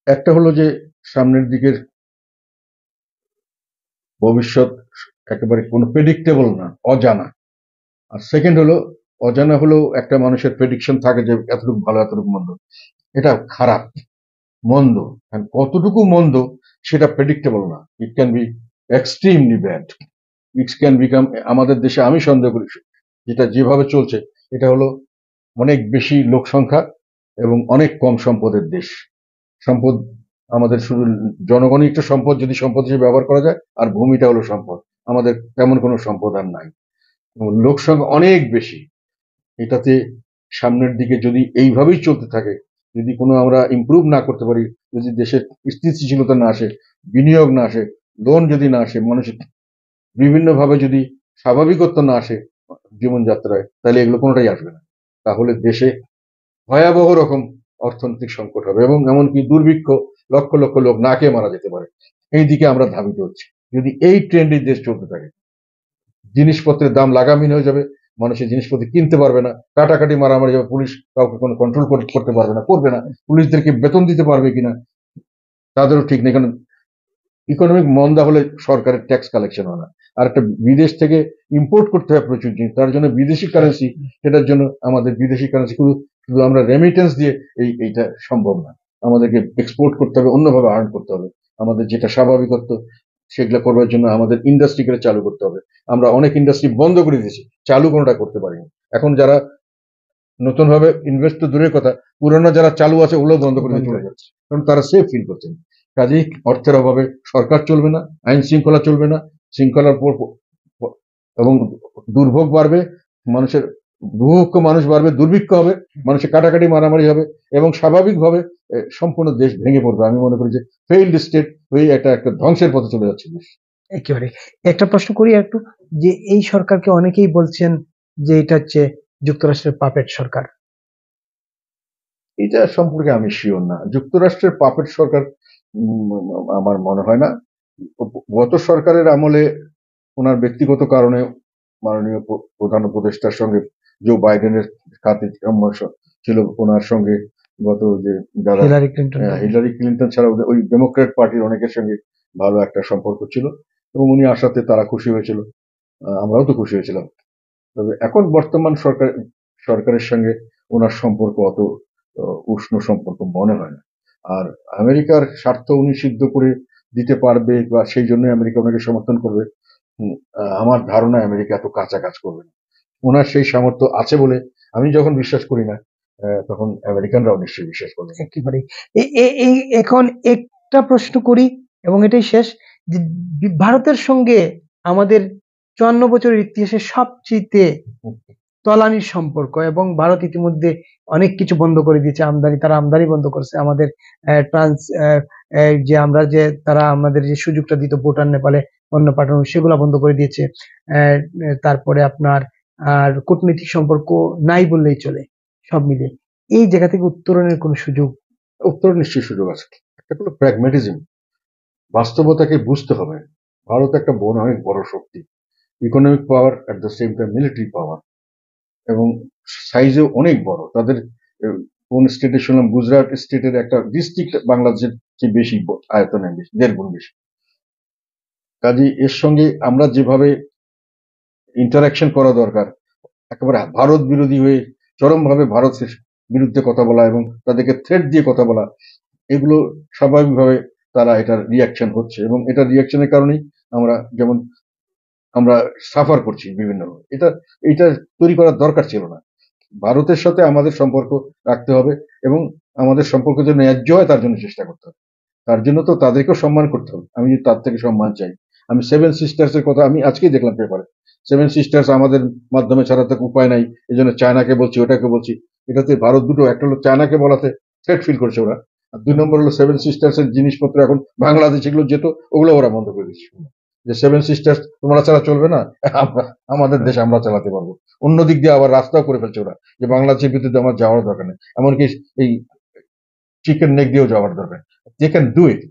Speaker 2: একটা হলো যে সামনের দিকের ভবিষ্যৎ একেবারে কোনো প্রেডিক্টেবল না, অজানা। আর সেকেন্ড হলো, অজানা হলেও একটা মানুষের প্রেডিকশন থাকে যে এতটুকু ভালো এতটুকু মন্দ, এটা খারাপ মন্দ, কতটুকু মন্দ সেটা প্রেডিক্টেবল না, it can be extremely bad, it can become. আমাদের দেশে আমি সন্দেহ করি যেটা যেভাবে চলছে, এটা হলো অনেক বেশি লোক সংখ্যা এবং অনেক কম সম্পদের দেশ। সম্পদ আমাদের শুধু জনগণই একটা সম্পদ, যদি সম্পদ হিসেবে ব্যবহার করা যায়, আর ভূমিটা হলো সম্পদ, আমাদের তেমন কোনো সম্পদ আর নাই, লোক সংখ্যা অনেক বেশি। এটাতে সামনের দিকে যদি এইভাবেই চলতে থাকে, যদি কোনো আমরা ইমপ্রুভ না করতে পারি, যদি দেশের স্থিতিশীলতা না আসে, বিনিয়োগ না আসে, লোন যদি না আসে, মানুষের বিভিন্নভাবে যদি স্বাভাবিকত্ব না আসে জীবনযাত্রায়, তাহলে এগুলো কোনোটাই আসবে না। তাহলে দেশে ভয়াবহ রকম অর্থনৈতিক সংকট হবে এবং এমনকি দুর্ভিক্ষ, লক্ষ লক্ষ লোক না খেয়ে মারা যেতে পারে। এই দিকে আমরা ধাবিত হচ্ছি। যদি এই ট্রেন্ডে দেশ চলতে থাকে, জিনিসপত্রের দাম লাগামহীন হয়ে যাবে, মানুষের জিনিসপত্র কিনতে পারবে না, কাটাকাটি মারামারি যাবে, পুলিশ কাউকে কোনো কন্ট্রোল করতে পারবে না, করবে না, পুলিশদেরকে বেতন দিতে পারবে কিনা তাদেরও ঠিক নেই, কারণ ইকোনমিক মন্দা হলে সরকারের ট্যাক্স কালেকশন হয় না। আর একটা বিদেশ থেকে ইম্পোর্ট করতে হয় প্রচুর জিনিস, তার জন্য বিদেশি কারেন্সি, সেটার জন্য আমাদের বিদেশি কারেন্সি শুধু শুধু আমরা রেমিটেন্স দিয়ে এইটা সম্ভব না, আমাদেরকে এক্সপোর্ট করতে হবে, অন্যভাবে আর্ন করতে হবে। আমাদের যেটা স্বাভাবিকত্ব সেগুলো করবার জন্য আমাদের ইন্ডাস্ট্রিকে চালু করতে হবে। আমরা অনেক ইন্ডাস্ট্রি বন্ধ করে দিয়েছি, চালু কোনোটা করতে পারিনি। এখন যারা নতুন ভাবে ইনভেস্ট তো দূরের কথা, পুরোনো যারা চালু আছে ওগুলো বন্ধ করে দিয়ে চলে যাচ্ছে, কারণ তারা সেফ ফিল করছেন। কাজেই অর্থের অভাবে সরকার চলবে না, আইন শৃঙ্খলা চলবে না, শৃঙ্খলার এবং দুর্ভোগ বাড়বে, মানুষের বুভুক্ষ মানুষ বাড়বে, দুর্ভিক্ষ হবে, মানুষের কাটাকাটি মারামারি হবে এবং স্বাভাবিকভাবে সম্পূর্ণ দেশ ভেঙে পড়বে। আমি মনে করি যে ফেইল্ড স্টেট হয়ে একটা একটা ধ্বংসের পথে চলে যাচ্ছে দেশ।
Speaker 1: একেবারে একটা প্রশ্ন করি একটু, যে এই সরকারকে অনেকেই বলছেন যে এটা হচ্ছে যুক্তরাষ্ট্রের পাপেট সরকার।
Speaker 2: এটা সম্পর্কে আমি শিওর না, যুক্তরাষ্ট্রের পাপেট সরকার আমার মনে হয় না। গত সরকারের আমলে ওনার ব্যক্তিগত কারণে মাননীয় প্রধান উপদেষ্টার সঙ্গে জো বাইডেনের খাতে ছিল ওনার সঙ্গে, গত যে যারা হিলারি ক্লিন্টন ছাড়া ওই ডেমোক্রেট পার্টির অনেকের সঙ্গে ভালো একটা সম্পর্ক ছিল এবং উনি আসাতে তারা খুশি হয়েছিল, আমরাও তো খুশি হয়েছিলাম। তবে এখন বর্তমান সরকারের সঙ্গে ওনার সম্পর্ক অত উষ্ণ সম্পর্ক মনে হয় না। আর আমেরিকার স্বার্থ উনি সিদ্ধ করে দিতে পারবে বা সেই জন্য আমেরিকা ওনাকে সমর্থন করবে, আমার ধারণা আমেরিকা এত কাঁচা কাজ করবে না। ওনার সেই সামর্থ্য আছে বলে আমি যখন বিশ্বাস করি না, তখন আমেরিকানরাও নিশ্চয়ই বিশ্বাস করবে।
Speaker 1: একেবারে এখন একটা প্রশ্ন করি এবং এটাই শেষ, যে ভারতের সঙ্গে আমাদের 54 বছরের ইতিহাসে সবচেয়ে তলানির সম্পর্ক, এবং ভারত ইতিমধ্যে অনেক কিছু বন্ধ করে দিয়েছে, তারা আমদানি বন্ধ করেছে আমাদের ট্রান্স যে আমরা যে তারা আমাদের যে সুযোগটা দিত ভুটান নেপালে পণ্য পাঠানো, সেগুলো বন্ধ করে দিয়েছে। তারপরে আপনার আর কূটনৈতিক সম্পর্ক নাই বললেই চলে সব মিলিয়ে। এই জায়গা থেকে উত্তরণের কোনো সুযোগ?
Speaker 2: উত্তর নিশ্চয়ই সুযোগ আছে। একটা হলো প্র্যাগমেটিজম, বাস্তবতাকে বুঝতে হবে। ভারত একটা অনেক বড় শক্তি, economic power, at the same time military power, এবং সাইজেও অনেক বড়। তাদের কোন স্টেটে শুনলাম, গুজরাট স্টেটের একটা ডিস্ট্রিক্ট বাংলাদেশের চেয়ে বেশি আয়তনে, বেশি, 1.5 গুণ বেশি। কাজে এর সঙ্গে আমরা যেভাবে ইন্টারাকশন করা দরকার, একেবারে ভারত বিরোধী হয়ে চরমভাবে ভারতের বিরুদ্ধে কথা বলা এবং তাদেরকে থ্রেট দিয়ে কথা বলা, এগুলো স্বাভাবিকভাবে তারা এটার রিয়াকশন হচ্ছে, এবং এটার রিয়াকশনের কারণেই আমরা সাফার করছি বিভিন্ন। এটা তৈরি করার দরকার ছিল না। ভারতের সাথে আমাদের সম্পর্ক রাখতে হবে, এবং আমাদের সম্পর্ক যেন ন্যায্য হয় তার জন্য চেষ্টা করতে হবে। তার জন্য তো তাদেরকেও সম্মান করতে হবে। আমি যদি তার থেকে সম্মান চাই, আমি 7 সিস্টার্স এর কথা আমি আজকেই দেখলাম পেপারে। 7 সিস্টার্স আমাদের মাধ্যমে ছাড়া তো উপায় নাই, এই জন্য চায়নাকে বলছি, ওটাকে বলছি। এটাতে ভারত দুটো, একটা হলো চায়নাকে বলাতে থ্রেট ফিল করছে ওরা, আর 2 নম্বর হলো 7 সিস্টার্স এর জিনিসপত্র এখন বাংলাদেশ এগুলো যেত, ওগুলো ওরা বন্ধ করে দিচ্ছে। যে 7 সিস্টার্স তোমরা ছাড়া চলবে না, আমাদের দেশ আমরা চালাতে পারবো। অন্য দিক দিয়ে আবার রাস্তাও করে ফেলছে ওরা, যে বাংলাদেশের ভিতরে আমার যাওয়ার দরকার নেই, এমনকি এই চিকেন নেক দিয়েও যাওয়ার দরকার। They can do it,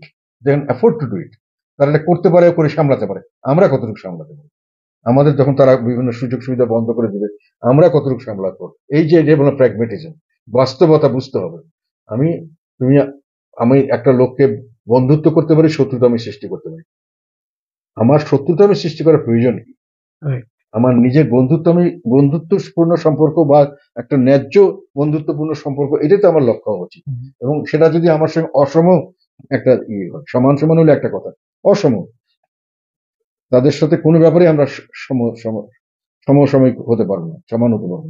Speaker 2: they can afford to do it. তারা এটা করতে পারে, করে সামলাতে পারে। আমরা কতটুকু সামলাতে পারি? আমাদের যখন তারা বিভিন্ন সুযোগ সুবিধা বন্ধ করে দিবে, আমরা কতটুকু সামলাতে পারবো? এই যে বলো প্র্যাগমেটিজম, বাস্তবতা বুঝতে হবে। আমি তুমি আমি একটা লোককে বন্ধুত্ব করতে পারি, শত্রুতা আমি সৃষ্টি করতে পারি। আমার শত্রুতা আমি সৃষ্টি করার প্রয়োজন কি? আমার নিজের বন্ধুত্বপূর্ণ সম্পর্ক বা একটা ন্যায্য বন্ধুত্বপূর্ণ সম্পর্ক, এটাই তো আমার লক্ষ্য হওয়া উচিত। এবং সেটা যদি আমার সঙ্গে অসম একটা হয়, সমান সমান হলে একটা কথা, অসম, তাদের সাথে কোনো ব্যাপারে আমরা সমসাময়িক হতে পারবো না, সমান হতে পারবো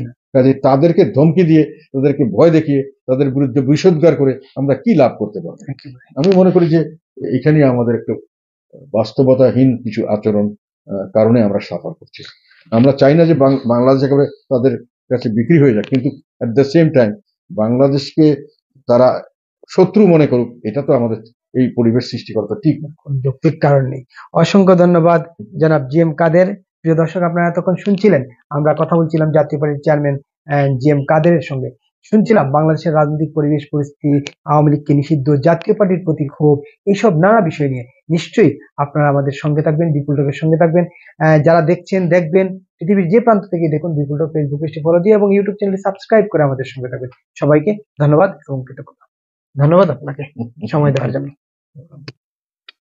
Speaker 2: না। কাজে তাদেরকে ধমকি দিয়ে, তাদেরকে ভয় দেখিয়ে, তাদের বিরুদ্ধে বিষোদ্গার করে আমরা কি লাভ করতে পারবো? আমি মনে করি যে এখানে আমাদের একটা বাস্তবতাহীন কিছু আচরণ কারণে আমরা সাফার করছি। আমরা চাই না যে বাংলাদেশ একেবারে তাদের কাছে বিক্রি হয়ে যাক, কিন্তু অ্যাট দ্য সেম টাইম বাংলাদেশকে তারা শত্রু মনে করুক, এটা তো আমাদের এই পরিবেশ সৃষ্টি করা তো ঠিক না,
Speaker 1: যৌক্তিক কারণ নেই। অসংখ্য ধন্যবাদ জনাব জি.এম. কাদের। প্রিয় দর্শক, আপনারা এতক্ষণ শুনছিলেন, আমরা কথা বলছিলাম জাতীয় পার্টির চেয়ারম্যান জি.এম. কাদেরের সঙ্গে। শুনছিলাম বাংলাদেশের রাজনৈতিক পরিবেশ পরিস্থিতি, আওয়ামী লীগকে নিষিদ্ধ, জাতীয় পার্টির প্রতি ক্ষোভ, এইসব নানা বিষয় নিয়ে। নিশ্চয়ই আপনারা আমাদের সঙ্গে থাকবেন, বিপুল টকের সঙ্গে থাকবেন। যারা দেখছেন, দেখবেন, পৃথিবীর যে প্রান্ত থেকে দেখুন, বিপুল টক ফেসবুক পেজটি ফলো দিয়ে এবং ইউটিউব চ্যানেলটি সাবস্ক্রাইব করে আমাদের সঙ্গে থাকবেন। সবাইকে ধন্যবাদ এবং কৃতজ্ঞতা। ধন্যবাদ আপনাকে সময় দেওয়ার জন্য।